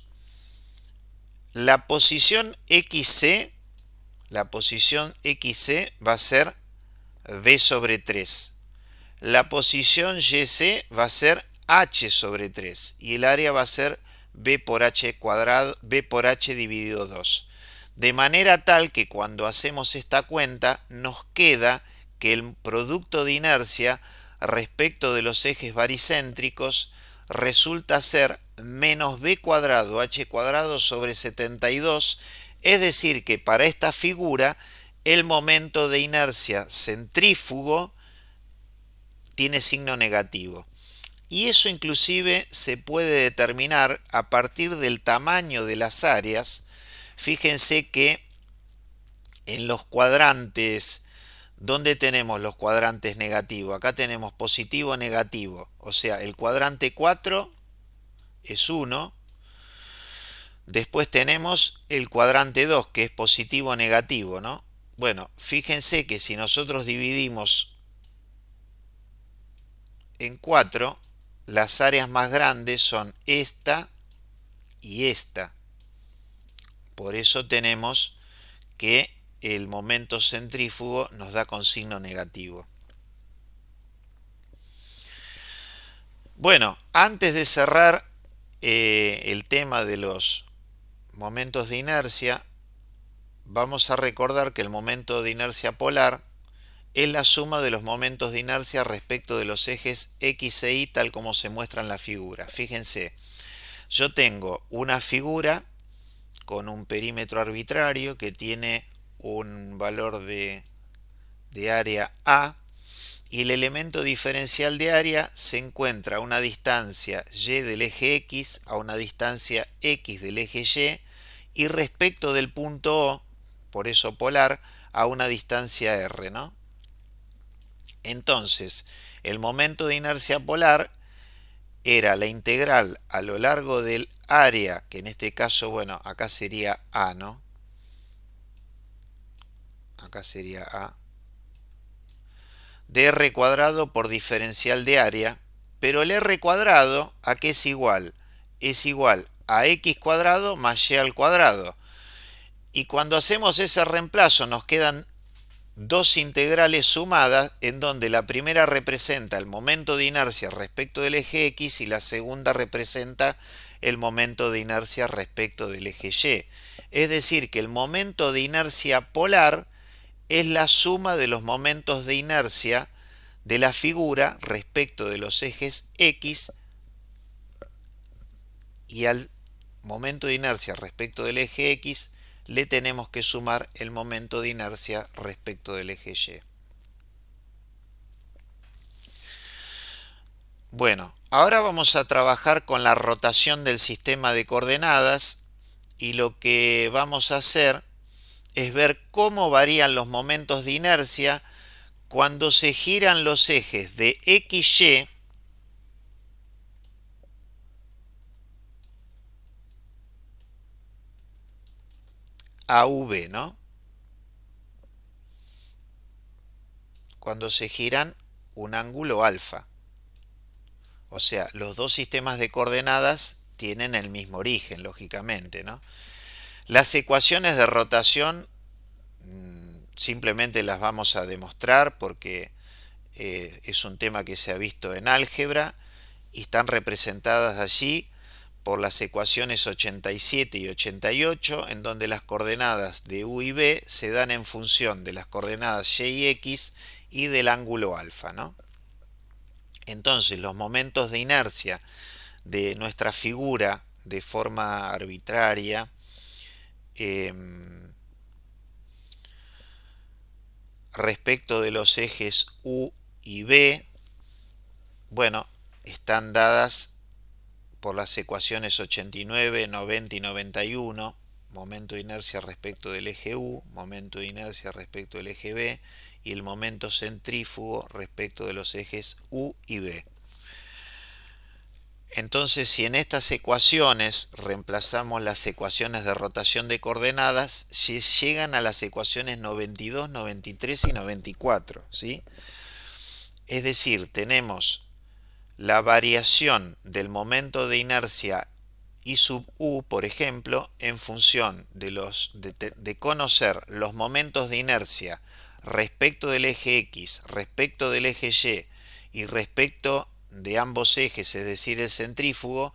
la posición xc. La posición xc va a ser b sobre 3. La posición yc va a ser h sobre 3 y el área va a ser b por h cuadrado, b por h dividido 2. De manera tal que cuando hacemos esta cuenta nos queda que el producto de inercia respecto de los ejes baricéntricos resulta ser menos b cuadrado h cuadrado sobre 72, es decir que para esta figura el momento de inercia centrífugo tiene signo negativo. Y eso inclusive se puede determinar a partir del tamaño de las áreas. Fíjense que en los cuadrantes, ¿dónde tenemos los cuadrantes negativos? Acá tenemos positivo, negativo. O sea, el cuadrante 4 es 1. Después tenemos el cuadrante 2, que es positivo, negativo, ¿no? Bueno, fíjense que si nosotros dividimos en 4, las áreas más grandes son esta y esta. Por eso tenemos que el momento centrífugo nos da con signo negativo. Bueno, antes de cerrar el tema de los momentos de inercia, vamos a recordar que el momento de inercia polar es la suma de los momentos de inercia respecto de los ejes x e y, tal como se muestra en la figura. Fíjense, yo tengo una figura con un perímetro arbitrario que tiene un valor de área A, y el elemento diferencial de área se encuentra a una distancia y del eje x, a una distancia x del eje y respecto del punto O, por eso polar, a una distancia r, ¿no? Entonces, el momento de inercia polar era la integral a lo largo del área, que en este caso, bueno, acá sería A, ¿no? Acá sería A, de r cuadrado por diferencial de área, pero el r cuadrado, ¿a qué es igual? Es igual a x cuadrado más y al cuadrado. Y cuando hacemos ese reemplazo nos quedan dos integrales sumadas, en donde la primera representa el momento de inercia respecto del eje x y la segunda representa el momento de inercia respecto del eje y. Es decir, que el momento de inercia polar es la suma de los momentos de inercia de la figura respecto de los ejes x, y al momento de inercia respecto del eje x le tenemos que sumar el momento de inercia respecto del eje y. Bueno, ahora vamos a trabajar con la rotación del sistema de coordenadas, y lo que vamos a hacer es ver cómo varían los momentos de inercia cuando se giran los ejes de XY a V, ¿no? Cuando se giran un ángulo alfa. O sea, los dos sistemas de coordenadas tienen el mismo origen, lógicamente, ¿no? Las ecuaciones de rotación simplemente las vamos a demostrar porque es un tema que se ha visto en álgebra y están representadas allí por las ecuaciones 87 y 88, en donde las coordenadas de u y b se dan en función de las coordenadas y y x y del ángulo alfa, ¿no? Entonces, los momentos de inercia de nuestra figura de forma arbitraria respecto de los ejes u y b, bueno, están dadas por las ecuaciones 89, 90 y 91, momento de inercia respecto del eje u, momento de inercia respecto del eje b y el momento centrífugo respecto de los ejes u y b. Entonces, si en estas ecuaciones reemplazamos las ecuaciones de rotación de coordenadas, llegan a las ecuaciones 92, 93 y 94, ¿sí? Es decir, tenemos la variación del momento de inercia I sub u, por ejemplo, en función de conocer los momentos de inercia respecto del eje X, respecto del eje Y respecto de ambos ejes, es decir, el centrífugo,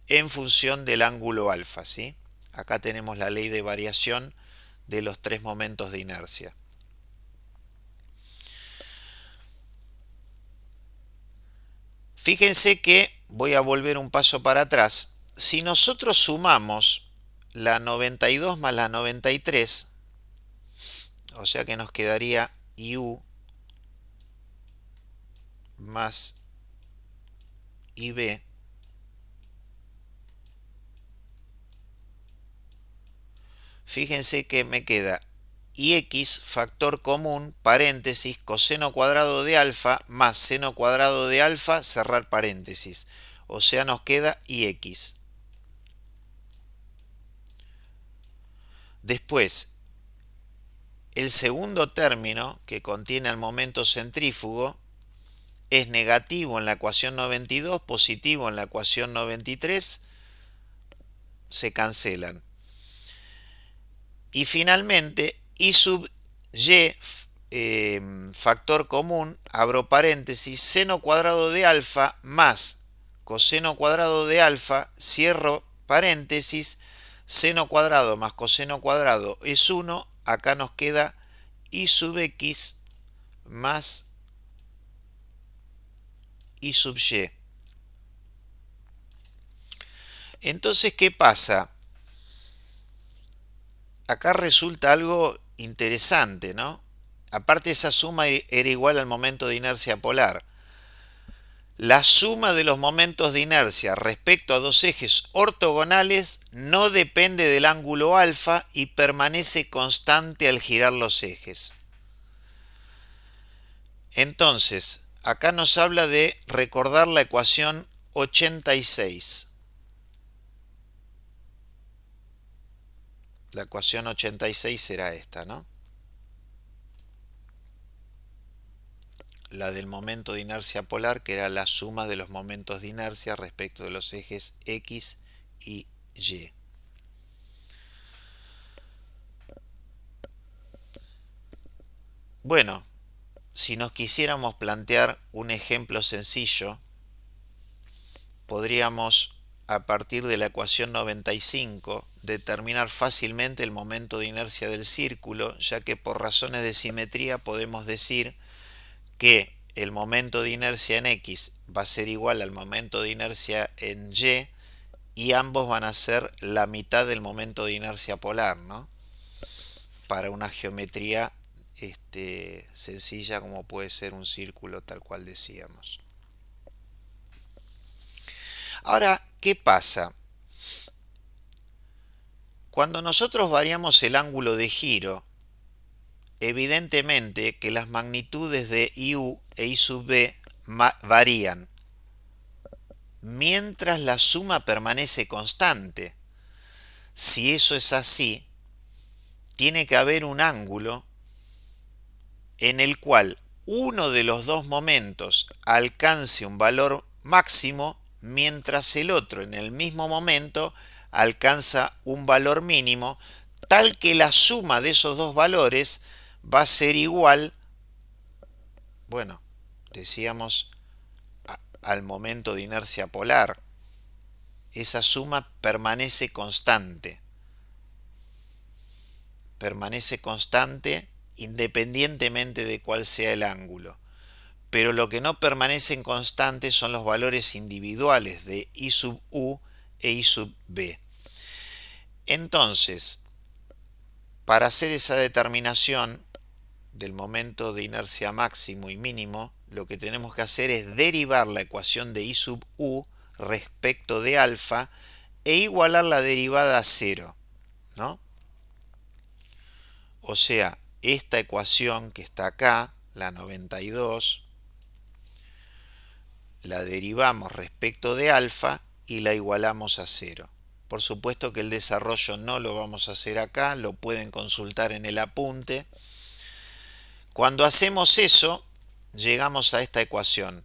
en función del ángulo alfa, ¿sí? Acá tenemos la ley de variación de los tres momentos de inercia. Fíjense que voy a volver un paso para atrás. Si nosotros sumamos la 92 más la 93, o sea que nos quedaría IU más IB, fíjense que me queda IX, factor común, paréntesis, coseno cuadrado de alfa, más seno cuadrado de alfa, cerrar paréntesis. O sea, nos queda IX. Después, el segundo término, que contiene el momento centrífugo, es negativo en la ecuación 92, positivo en la ecuación 93, se cancelan. Y finalmente, I sub y, factor común, abro paréntesis, seno cuadrado de alfa más coseno cuadrado de alfa, cierro paréntesis, seno cuadrado más coseno cuadrado es 1, acá nos queda I sub x más I sub y. Entonces, ¿qué pasa? Acá resulta algo interesante, ¿no? Aparte, esa suma era igual al momento de inercia polar. La suma de los momentos de inercia respecto a dos ejes ortogonales no depende del ángulo alfa y permanece constante al girar los ejes. Entonces, acá nos habla de recordar la ecuación 86. La ecuación 86 será esta, ¿no? La del momento de inercia polar, que era la suma de los momentos de inercia respecto de los ejes X y Y. Bueno, si nos quisiéramos plantear un ejemplo sencillo, podríamos, a partir de la ecuación 95, determinar fácilmente el momento de inercia del círculo, ya que por razones de simetría podemos decir que el momento de inercia en X va a ser igual al momento de inercia en y ambos van a ser la mitad del momento de inercia polar, ¿no? Para una geometría sencilla como puede ser un círculo tal cual decíamos. Ahora, ¿qué pasa? Cuando nosotros variamos el ángulo de giro, evidentemente que las magnitudes de IU e I sub B varían, mientras la suma permanece constante. Si eso es así, tiene que haber un ángulo en el cual uno de los dos momentos alcance un valor máximo, mientras el otro en el mismo momento alcanza un valor mínimo, tal que la suma de esos dos valores va a ser igual, bueno, decíamos, al momento de inercia polar. esa suma permanece constante independientemente de cuál sea el ángulo. Pero lo que no permanecen constantes son los valores individuales de I sub u e I sub b. Entonces, para hacer esa determinación del momento de inercia máximo y mínimo, lo que tenemos que hacer es derivar la ecuación de I sub u respecto de alfa e igualar la derivada a cero, ¿no? O sea, esta ecuación que está acá, la 92, la derivamos respecto de alfa y la igualamos a cero. Por supuesto que el desarrollo no lo vamos a hacer acá, lo pueden consultar en el apunte. Cuando hacemos eso, llegamos a esta ecuación.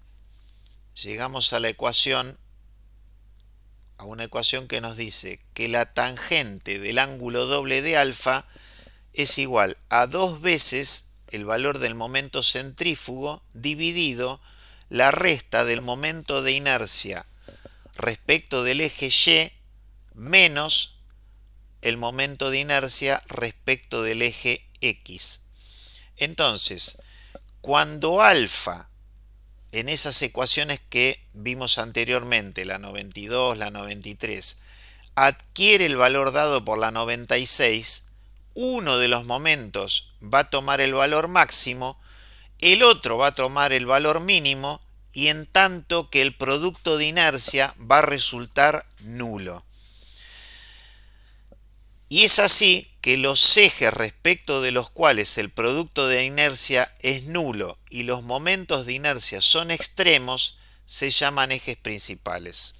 Llegamos a la ecuación, a una ecuación que nos dice que la tangente del ángulo doble de alfa es igual a 2 veces el valor del momento centrífugo dividido la resta del momento de inercia respecto del eje Y menos el momento de inercia respecto del eje X. Entonces, cuando alfa, en esas ecuaciones que vimos anteriormente, la 92, la 93, adquiere el valor dado por la 96, uno de los momentos va a tomar el valor máximo, el otro va a tomar el valor mínimo, y en tanto que el producto de inercia va a resultar nulo. Y es así que los ejes respecto de los cuales el producto de inercia es nulo y los momentos de inercia son extremos se llaman ejes principales.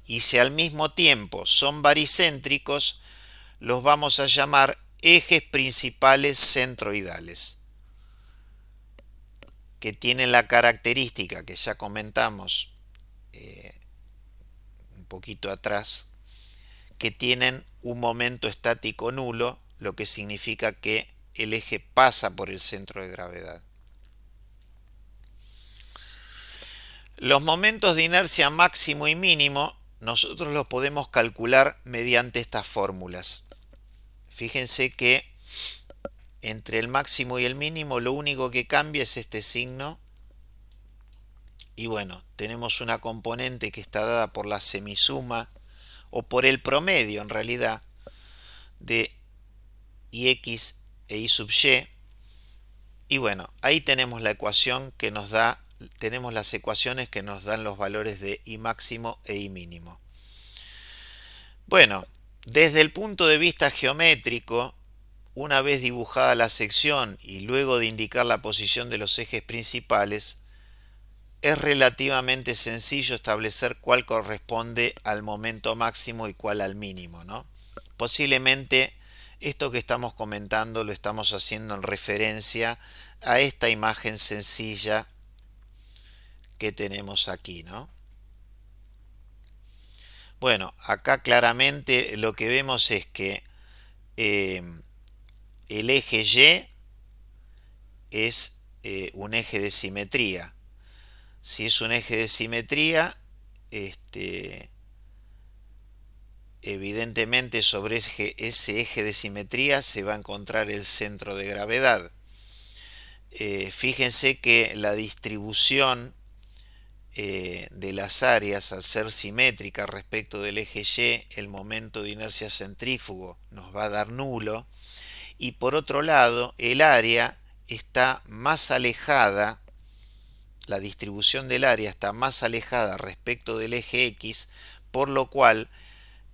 Y si al mismo tiempo son baricéntricos, los vamos a llamar ejes principales centroidales, que tienen la característica que ya comentamos un poquito atrás, que tienen un momento estático nulo, lo que significa que el eje pasa por el centro de gravedad. Los momentos de inercia máximo y mínimo nosotros los podemos calcular mediante estas fórmulas. Fíjense que entre el máximo y el mínimo lo único que cambia es este signo. Y bueno, tenemos una componente que está dada por la semisuma o por el promedio en realidad de Ix e I sub y. Y bueno, ahí tenemos la ecuación que nos da, tenemos las ecuaciones que nos dan los valores de I máximo e I mínimo. Bueno, desde el punto de vista geométrico, una vez dibujada la sección y luego de indicar la posición de los ejes principales, es relativamente sencillo establecer cuál corresponde al momento máximo y cuál al mínimo, ¿no? Posiblemente esto que estamos comentando lo estamos haciendo en referencia a esta imagen sencilla que tenemos aquí, ¿no? Bueno, acá claramente lo que vemos es que el eje Y es un eje de simetría. Si es un eje de simetría, evidentemente sobre ese eje de simetría se va a encontrar el centro de gravedad. Fíjense que la distribución de las áreas, al ser simétrica respecto del eje Y, el momento de inercia centrífugo nos va a dar nulo. Y por otro lado, el área está más alejada, la distribución del área está más alejada respecto del eje X, por lo cual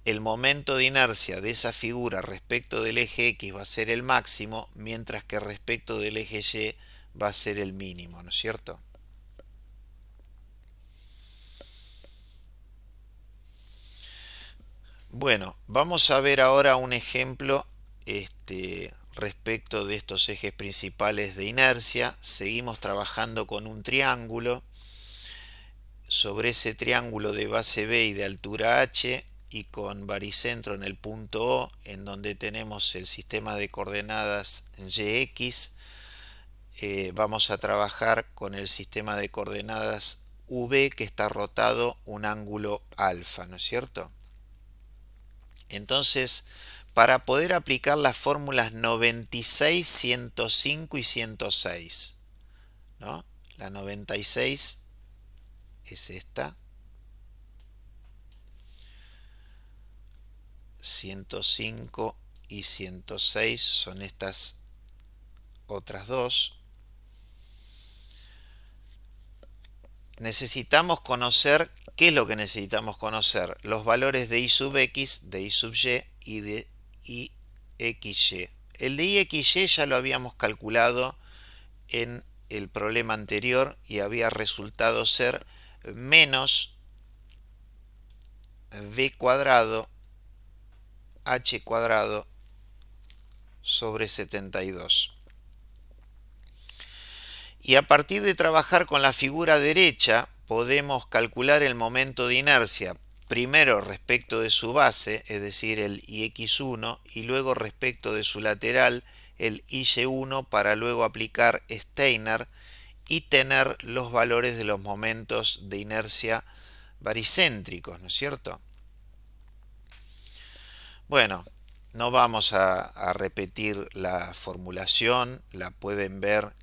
el momento de inercia de esa figura respecto del eje X va a ser el máximo, mientras que respecto del eje Y va a ser el mínimo, ¿no es cierto? Bueno, vamos a ver ahora un ejemplo respecto de estos ejes principales de inercia. Seguimos trabajando con un triángulo. Sobre ese triángulo de base B y de altura H y con baricentro en el punto O, en donde tenemos el sistema de coordenadas Yx, vamos a trabajar con el sistema de coordenadas V que está rotado un ángulo alfa, ¿no es cierto? Entonces, para poder aplicar las fórmulas 96, 105 y 106, ¿no? La 96 es esta, 105 y 106 son estas otras dos. Necesitamos conocer, ¿qué es lo que necesitamos conocer? Los valores de I sub x, de I sub y de IXY. El de IXY ya lo habíamos calculado en el problema anterior y había resultado ser menos b cuadrado h cuadrado sobre 72. Y a partir de trabajar con la figura derecha, podemos calcular el momento de inercia, primero respecto de su base, es decir, el IX1, y luego respecto de su lateral, el IY1, para luego aplicar Steiner y tener los valores de los momentos de inercia baricéntricos, ¿no es cierto? Bueno, no vamos a repetir la formulación, la pueden ver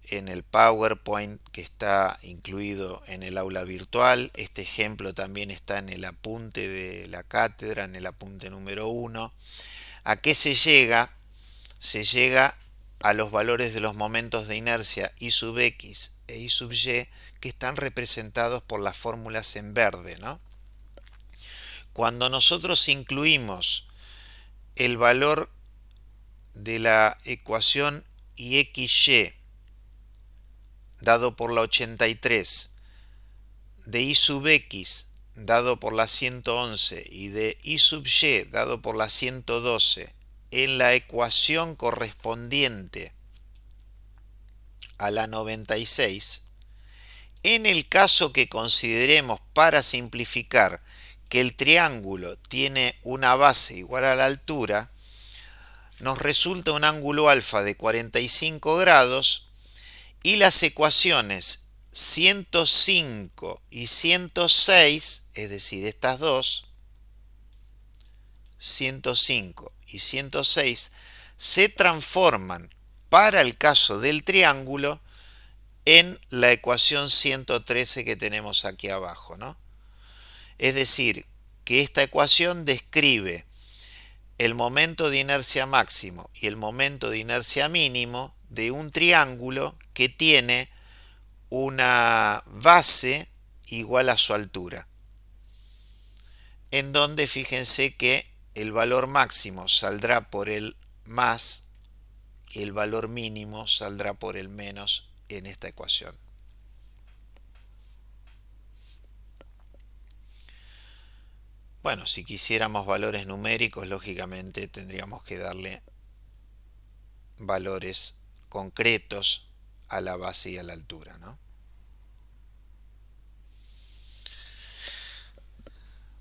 en el PowerPoint que está incluido en el aula virtual. Este ejemplo también está en el apunte de la cátedra, en el apunte número 1. ¿A qué se llega? Se llega a los valores de los momentos de inercia I sub x e I sub y que están representados por las fórmulas en verde, ¿no? Cuando nosotros incluimos el valor de la ecuación IXY dado por la 83, de I sub x dado por la 111 y de I sub y dado por la 112 en la ecuación correspondiente a la 96, en el caso que consideremos para simplificar que el triángulo tiene una base igual a la altura, nos resulta un ángulo alfa de 45 grados y las ecuaciones 105 y 106, es decir, estas dos, 105 y 106, se transforman para el caso del triángulo en la ecuación 113 que tenemos aquí abajo, ¿no? Es decir, que esta ecuación describe el momento de inercia máximo y el momento de inercia mínimo de un triángulo que tiene una base igual a su altura, en donde fíjense que el valor máximo saldrá por el más y el valor mínimo saldrá por el menos en esta ecuación. Bueno, si quisiéramos valores numéricos, lógicamente tendríamos que darle valores concretos a la base y a la altura, ¿no?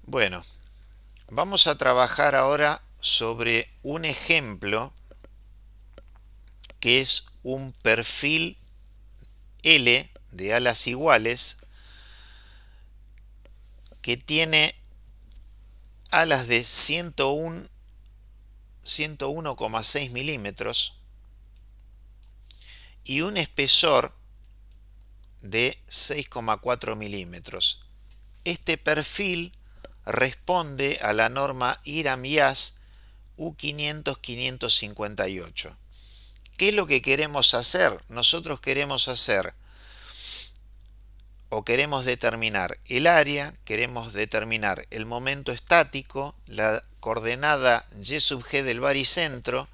Bueno, vamos a trabajar ahora sobre un ejemplo que es un perfil L de alas iguales que tiene alas de 101,6 milímetros y un espesor de 6,4 milímetros. Este perfil responde a la norma Iram-Yas U500-558. ¿Qué es lo que queremos hacer? Nosotros queremos hacer o queremos determinar el área, queremos determinar el momento estático, la coordenada y sub g del baricentro,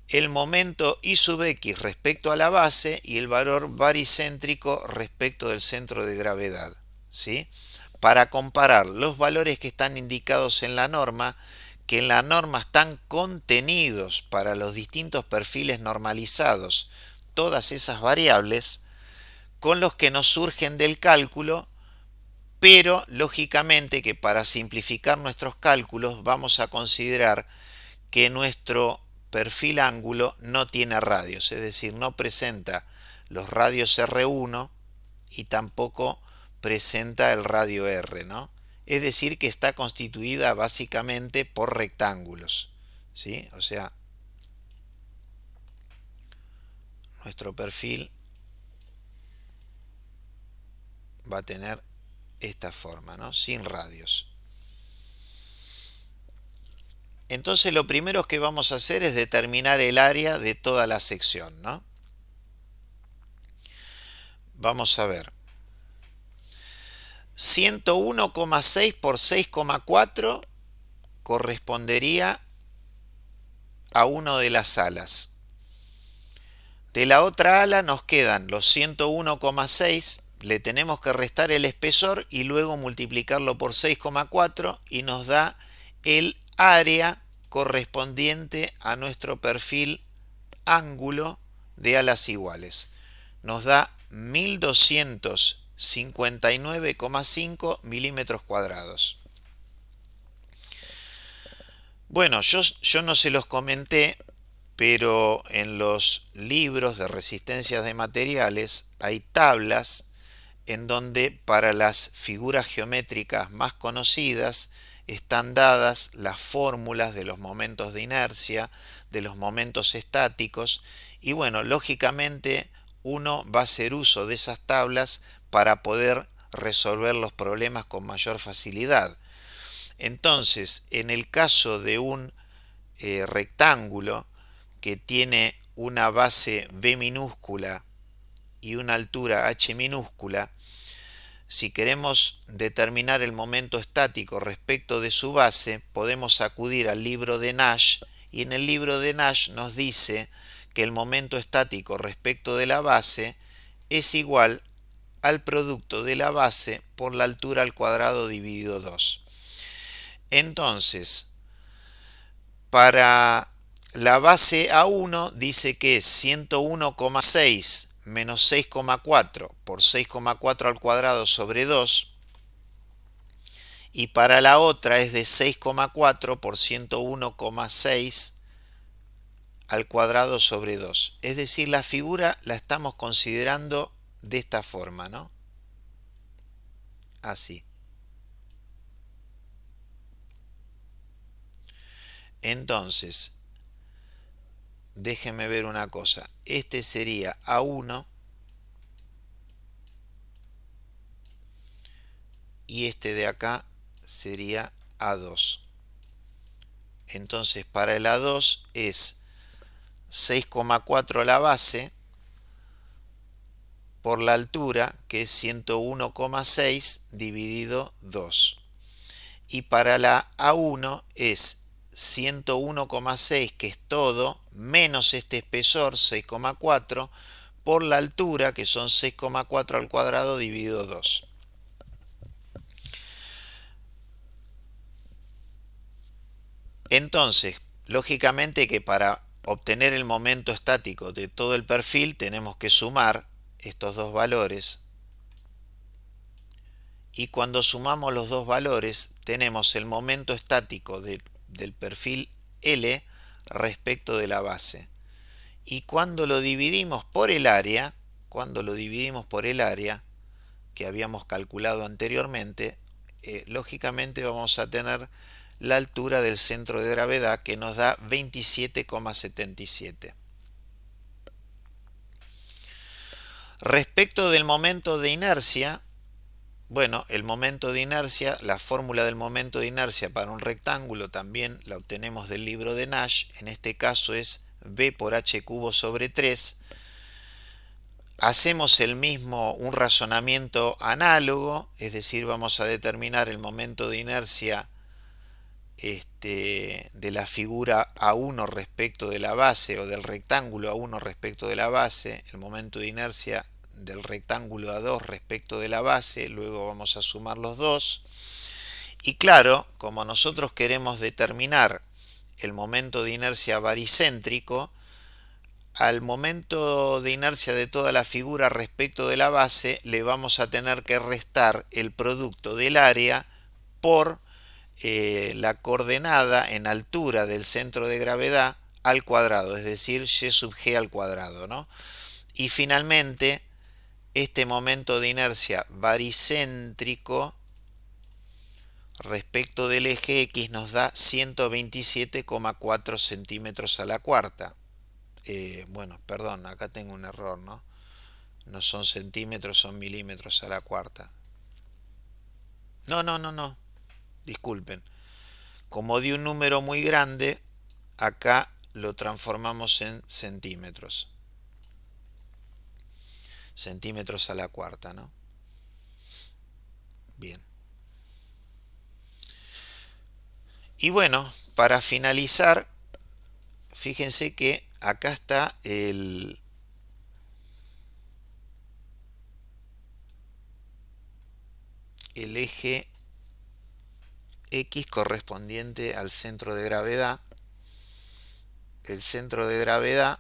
el momento I sub x respecto a la base y el valor baricéntrico respecto del centro de gravedad, ¿sí? Para comparar los valores que están indicados en la norma, que en la norma están contenidos para los distintos perfiles normalizados, todas esas variables, con los que nos surgen del cálculo, pero lógicamente que para simplificar nuestros cálculos vamos a considerar que nuestro perfil ángulo no tiene radios, es decir, no presenta los radios R1 y tampoco presenta el radio R, ¿no? Es decir, que está constituida básicamente por rectángulos, ¿sí? O sea, nuestro perfil va a tener esta forma, ¿no? Sin radios. Entonces lo primero que vamos a hacer es determinar el área de toda la sección, ¿no? Vamos a ver. 101,6 por 6,4 correspondería a una de las alas. De la otra ala nos quedan los 101,6, le tenemos que restar el espesor y luego multiplicarlo por 6,4 y nos da el área correspondiente a nuestro perfil ángulo de alas iguales. Nos da 1259,5 milímetros cuadrados. Bueno, yo no se los comenté, pero en los libros de resistencias de materiales hay tablas en donde para las figuras geométricas más conocidas están dadas las fórmulas de los momentos de inercia, de los momentos estáticos, y bueno, lógicamente uno va a hacer uso de esas tablas para poder resolver los problemas con mayor facilidad. Entonces, en el caso de un rectángulo que tiene una base B minúscula y una altura h minúscula, si queremos determinar el momento estático respecto de su base, podemos acudir al libro de Nash, y en el libro de Nash nos dice que el momento estático respecto de la base es igual al producto de la base por la altura al cuadrado dividido 2. Entonces, para la base A1 dice que es 101,6 menos 6,4 por 6,4 al cuadrado sobre 2, y para la otra es de 6,4 por 101,6 al cuadrado sobre 2. Es decir, la figura la estamos considerando de esta forma, ¿no? Así. Entonces, déjenme ver una cosa. Este sería A1 y este de acá sería A2. Entonces, para el A2 es 6,4 la base por la altura, que es 101,6 dividido 2. Y para la A1 es 101,6, que es todo, menos este espesor, 6,4, por la altura, que son 6,4 al cuadrado dividido 2. Entonces, lógicamente que para obtener el momento estático de todo el perfil tenemos que sumar estos dos valores, y cuando sumamos los dos valores tenemos el momento estático del perfil L respecto de la base. Y cuando lo dividimos por el área, que habíamos calculado anteriormente, lógicamente vamos a tener la altura del centro de gravedad, que nos da 27,77. Respecto del momento de inercia, bueno, el momento de inercia, la fórmula del momento de inercia para un rectángulo también la obtenemos del libro de Nash. En este caso es V por h cubo sobre 3. Hacemos un razonamiento análogo, es decir, vamos a determinar el momento de inercia de la figura A1 respecto de la base, o del rectángulo A1 respecto de la base, el momento de inercia del rectángulo A2 respecto de la base, luego vamos a sumar los dos. Y claro, como nosotros queremos determinar el momento de inercia baricéntrico, al momento de inercia de toda la figura respecto de la base le vamos a tener que restar el producto del área por la coordenada en altura del centro de gravedad al cuadrado, es decir, y sub g al cuadrado, ¿no? Y finalmente este momento de inercia baricéntrico respecto del eje X nos da 127,4 centímetros a la cuarta. Bueno, perdón, acá tengo un error, ¿no? No son centímetros, son milímetros a la cuarta. No, disculpen. Como di un número muy grande, acá lo transformamos en centímetros. Centímetros a la cuarta, ¿no? Bien. Y bueno, para finalizar, fíjense que acá está el eje X correspondiente al centro de gravedad. El centro de gravedad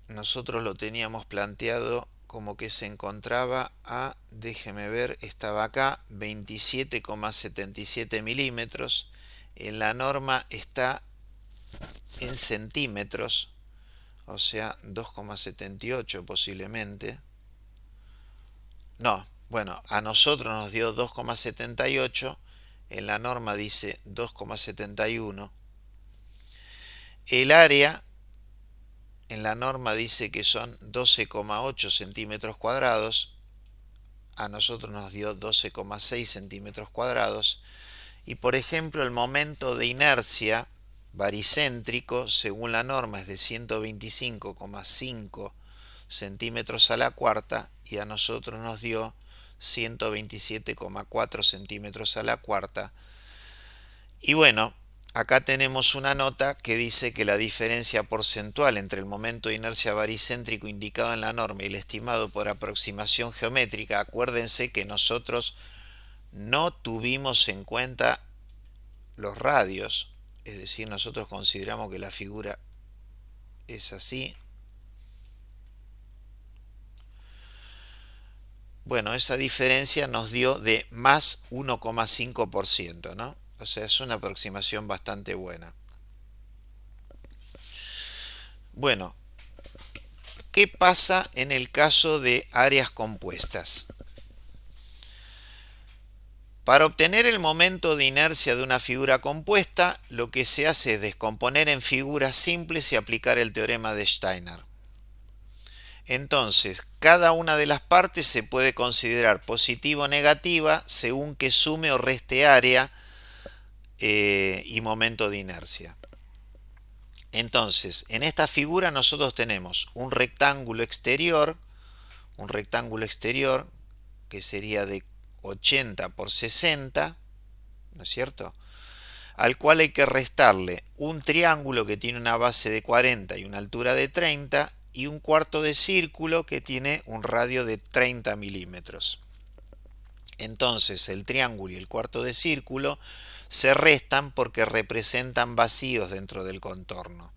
nosotros lo teníamos planteado como que se encontraba a, déjeme ver, estaba acá, 27,77 milímetros. En la norma está en centímetros, o sea, 2,78 posiblemente. No, bueno, a nosotros nos dio 2,78, en la norma dice 2,71. El área en la norma dice que son 12,8 centímetros cuadrados, a nosotros nos dio 12,6 centímetros cuadrados. Y por ejemplo, el momento de inercia baricéntrico, según la norma, es de 125,5 centímetros a la cuarta y a nosotros nos dio 127,4 centímetros a la cuarta. Y bueno, acá tenemos una nota que dice que la diferencia porcentual entre el momento de inercia baricéntrico indicado en la norma y el estimado por aproximación geométrica, acuérdense que nosotros no tuvimos en cuenta los radios, es decir, nosotros consideramos que la figura es así. Bueno, esa diferencia nos dio de más 1,5%, ¿no? O sea, es una aproximación bastante buena. Bueno, ¿qué pasa en el caso de áreas compuestas? Para obtener el momento de inercia de una figura compuesta, lo que se hace es descomponer en figuras simples y aplicar el teorema de Steiner. Entonces, cada una de las partes se puede considerar positiva o negativa según que sume o reste área y momento de inercia. Entonces, en esta figura nosotros tenemos un rectángulo exterior que sería de 80 por 60, ¿no es cierto? Al cual hay que restarle un triángulo que tiene una base de 40 y una altura de 30 y un cuarto de círculo que tiene un radio de 30 milímetros. Entonces el triángulo y el cuarto de círculo se restan porque representan vacíos dentro del contorno.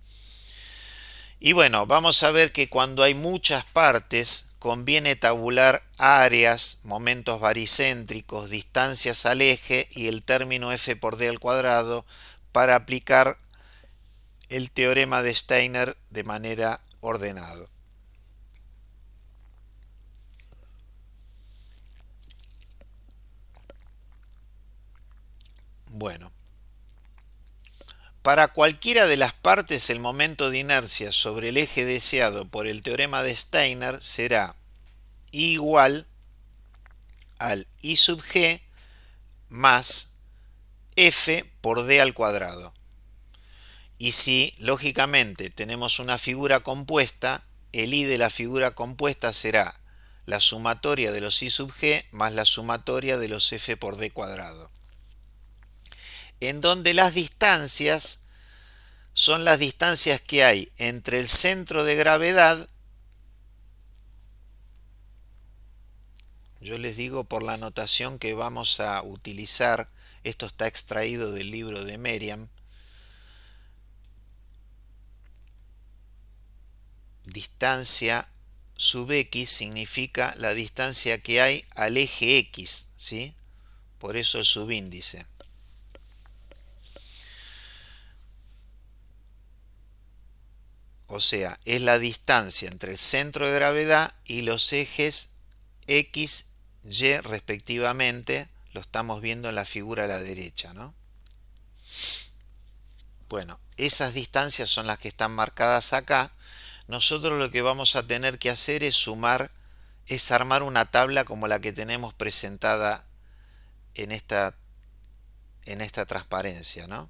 Y bueno, vamos a ver que cuando hay muchas partes conviene tabular áreas, momentos baricéntricos, distancias al eje y el término f por d al cuadrado para aplicar el teorema de Steiner de manera ordenada. Bueno, para cualquiera de las partes el momento de inercia sobre el eje deseado por el teorema de Steiner será igual al I sub g más f por d al cuadrado. Y si, lógicamente, tenemos una figura compuesta, el I de la figura compuesta será la sumatoria de los I sub g más la sumatoria de los f por d cuadrado. En donde las distancias son las distancias que hay entre el centro de gravedad, yo les digo por la notación que vamos a utilizar, esto está extraído del libro de Merriam, distancia sub x significa la distancia que hay al eje x, ¿sí? Por eso el subíndice. O sea, es la distancia entre el centro de gravedad y los ejes X, Y respectivamente. Lo estamos viendo en la figura a la derecha, ¿no? Bueno, esas distancias son las que están marcadas acá. Nosotros lo que vamos a tener que hacer es armar una tabla como la que tenemos presentada en esta transparencia, ¿no?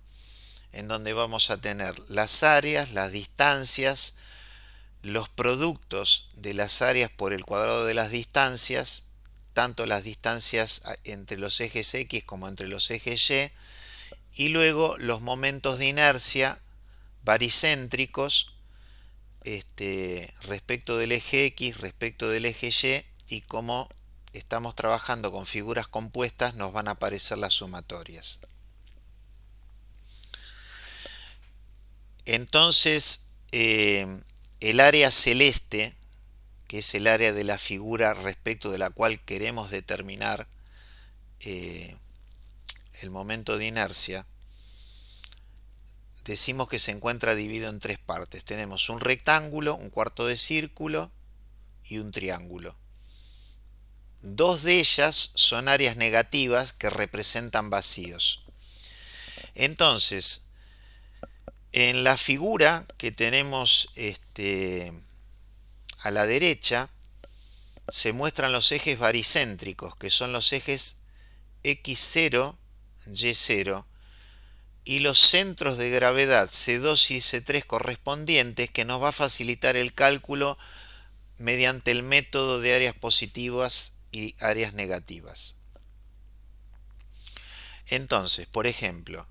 En donde vamos a tener las áreas, las distancias, los productos de las áreas por el cuadrado de las distancias, tanto las distancias entre los ejes X como entre los ejes y luego los momentos de inercia baricéntricos respecto del eje X, respecto del eje y como estamos trabajando con figuras compuestas nos van a aparecer las sumatorias. Entonces, el área celeste, que es el área de la figura respecto de la cual queremos determinar el momento de inercia, decimos que se encuentra dividido en tres partes. Tenemos un rectángulo, un cuarto de círculo y un triángulo. Dos de ellas son áreas negativas que representan vacíos. Entonces, en la figura que tenemos a la derecha, se muestran los ejes baricéntricos, que son los ejes X0, Y0, y los centros de gravedad C2 y C3 correspondientes, que nos va a facilitar el cálculo mediante el método de áreas positivas y áreas negativas. Entonces, por ejemplo,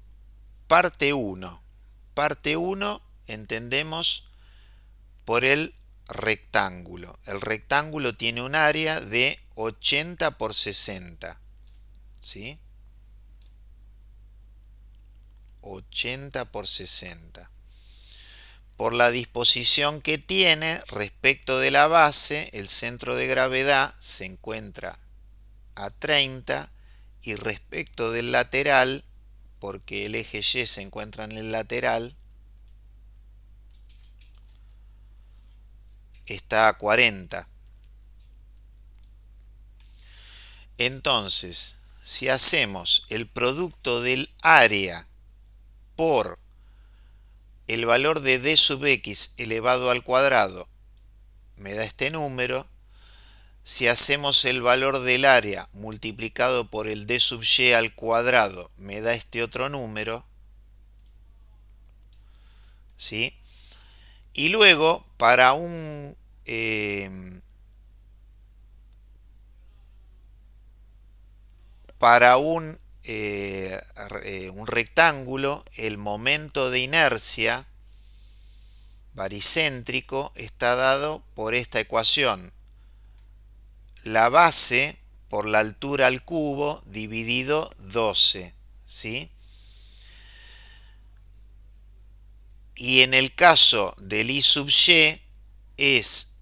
parte 1. Parte 1 entendemos por el rectángulo. El rectángulo tiene un área de 80 por 60. ¿Sí? 80 por 60. Por la disposición que tiene respecto de la base, el centro de gravedad se encuentra a 30 y respecto del lateral, porque el eje Y se encuentra en el lateral, está a 40. Entonces, si hacemos el producto del área por el valor de d sub x elevado al cuadrado, me da este número. Si hacemos el valor del área multiplicado por el d sub y al cuadrado, me da este otro número. ¿Sí? Y luego, para un rectángulo, el momento de inercia baricéntrico está dado por esta ecuación. La base por la altura al cubo dividido 12. ¿Sí? Y en el caso del I sub y es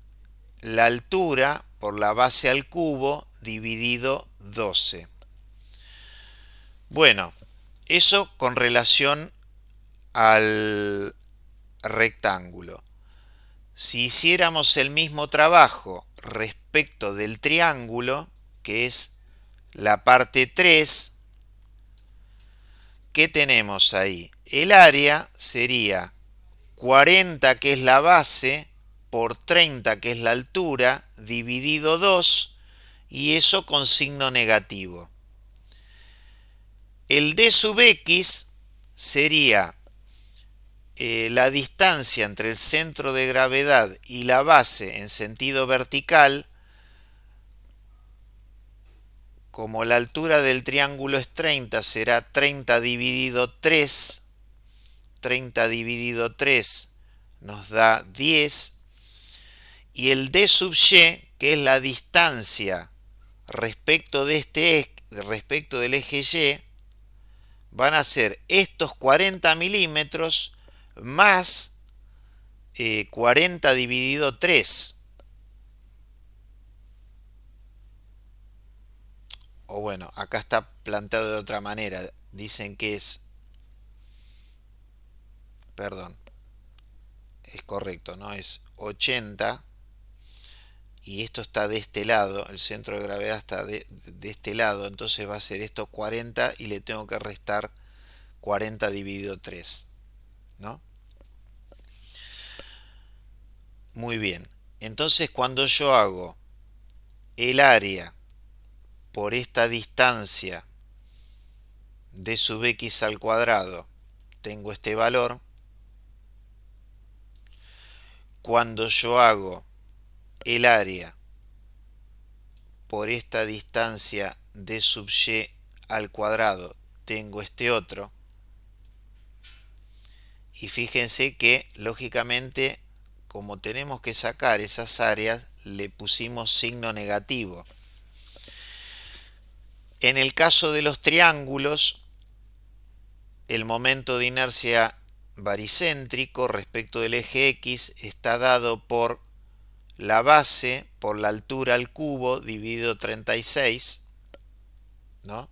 la altura por la base al cubo dividido 12. Bueno, eso con relación al rectángulo. Si hiciéramos el mismo trabajo respecto del triángulo, que es la parte 3, ¿qué tenemos ahí? El área sería 40, que es la base, por 30, que es la altura, dividido 2, y eso con signo negativo. El d sub x sería la distancia entre el centro de gravedad y la base en sentido vertical. Como la altura del triángulo es 30, será 30 dividido 3. 30 dividido 3 nos da 10. Y el d sub y, que es la distancia respecto del eje Y, van a ser estos 40 milímetros más 40 dividido 3. O bueno, acá está planteado de otra manera. Dicen que es, perdón, es correcto, ¿no? Es 80 y esto está de este lado, el centro de gravedad está de este lado, entonces va a ser esto 40 y le tengo que restar 40 dividido 3, ¿no? Muy bien, entonces cuando yo hago el área por esta distancia d sub x al cuadrado, tengo este valor. Cuando yo hago el área por esta distancia d sub y al cuadrado, tengo este otro. Y fíjense que, lógicamente, como tenemos que sacar esas áreas, le pusimos signo negativo. En el caso de los triángulos, el momento de inercia baricéntrico respecto del eje X está dado por la base por la altura al cubo dividido 36, ¿no?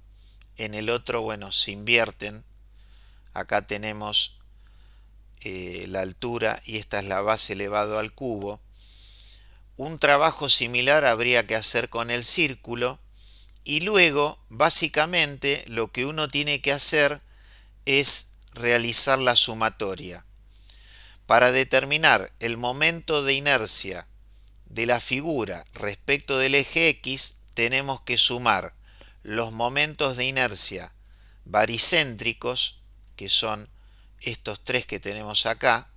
En el otro, bueno, se invierten. Acá tenemos la altura y esta es la base elevado al cubo. Un trabajo similar habría que hacer con el círculo y luego, básicamente, lo que uno tiene que hacer es realizar la sumatoria. Para determinar el momento de inercia de la figura respecto del eje X, tenemos que sumar los momentos de inercia baricéntricos, que son estos tres que tenemos acá,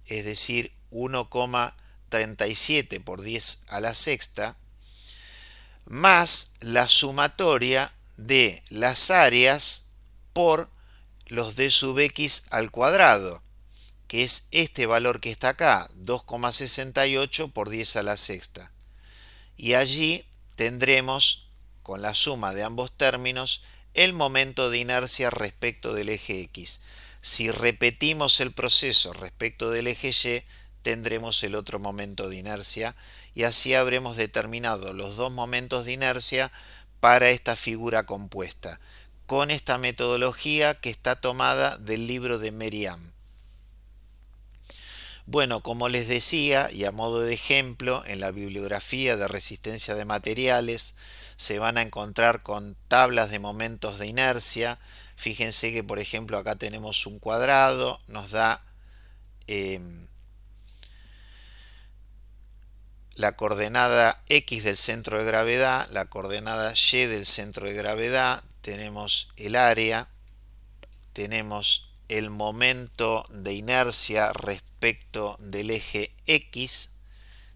es decir, 1,37 por 10 a la sexta, más la sumatoria de las áreas por los d sub x al cuadrado, que es este valor que está acá, 2,68 por 10 a la sexta. Y allí tendremos, con la suma de ambos términos, el momento de inercia respecto del eje X. Si repetimos el proceso respecto del eje Y, tendremos el otro momento de inercia y así habremos determinado los dos momentos de inercia para esta figura compuesta, con esta metodología que está tomada del libro de Merriam. Bueno, como les decía, y a modo de ejemplo, en la bibliografía de resistencia de materiales se van a encontrar con tablas de momentos de inercia. Fíjense que, por ejemplo, acá tenemos un cuadrado, nos da la coordenada X del centro de gravedad, la coordenada Y del centro de gravedad, tenemos el área, tenemos el momento de inercia respecto del eje X,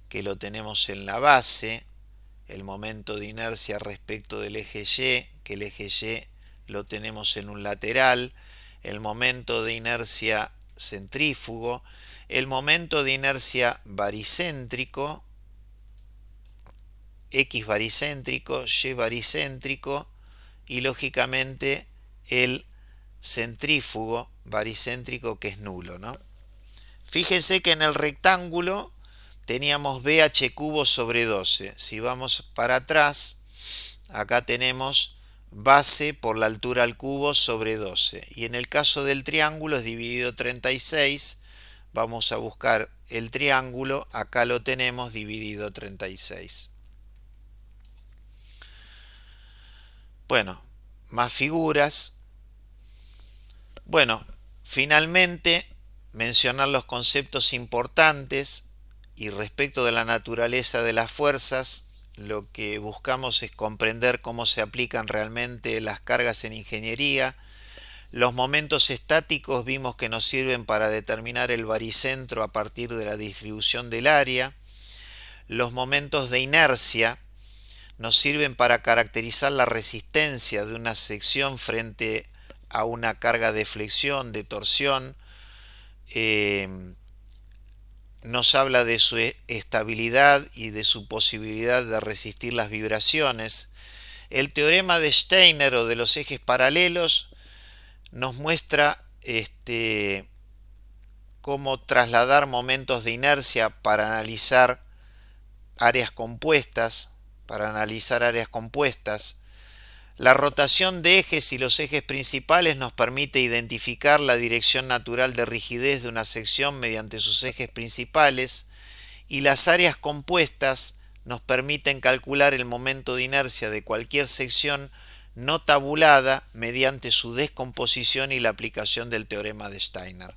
que lo tenemos en la base, el momento de inercia respecto del eje Y, que el eje Y lo tenemos en un lateral, el momento de inercia centrífugo, el momento de inercia baricéntrico, X baricéntrico, Y baricéntrico y lógicamente el centrífugo baricéntrico que es nulo, ¿no? Fíjense que en el rectángulo teníamos BH cubo sobre 12. Si vamos para atrás, acá tenemos base por la altura al cubo sobre 12. Y en el caso del triángulo es dividido 36. Vamos a buscar el triángulo. Acá lo tenemos dividido 36. Bueno, más figuras. Bueno, finalmente mencionar los conceptos importantes y respecto de la naturaleza de las fuerzas, lo que buscamos es comprender cómo se aplican realmente las cargas en ingeniería. Los momentos estáticos vimos que nos sirven para determinar el baricentro a partir de la distribución del área. Los momentos de inercia nos sirven para caracterizar la resistencia de una sección frente a una carga de flexión, de torsión. Nos habla de su estabilidad y de su posibilidad de resistir las vibraciones. El teorema de Steiner o de los ejes paralelos nos muestra cómo trasladar momentos de inercia para analizar áreas compuestas, La rotación de ejes y los ejes principales nos permite identificar la dirección natural de rigidez de una sección mediante sus ejes principales, y las áreas compuestas nos permiten calcular el momento de inercia de cualquier sección no tabulada mediante su descomposición y la aplicación del teorema de Steiner.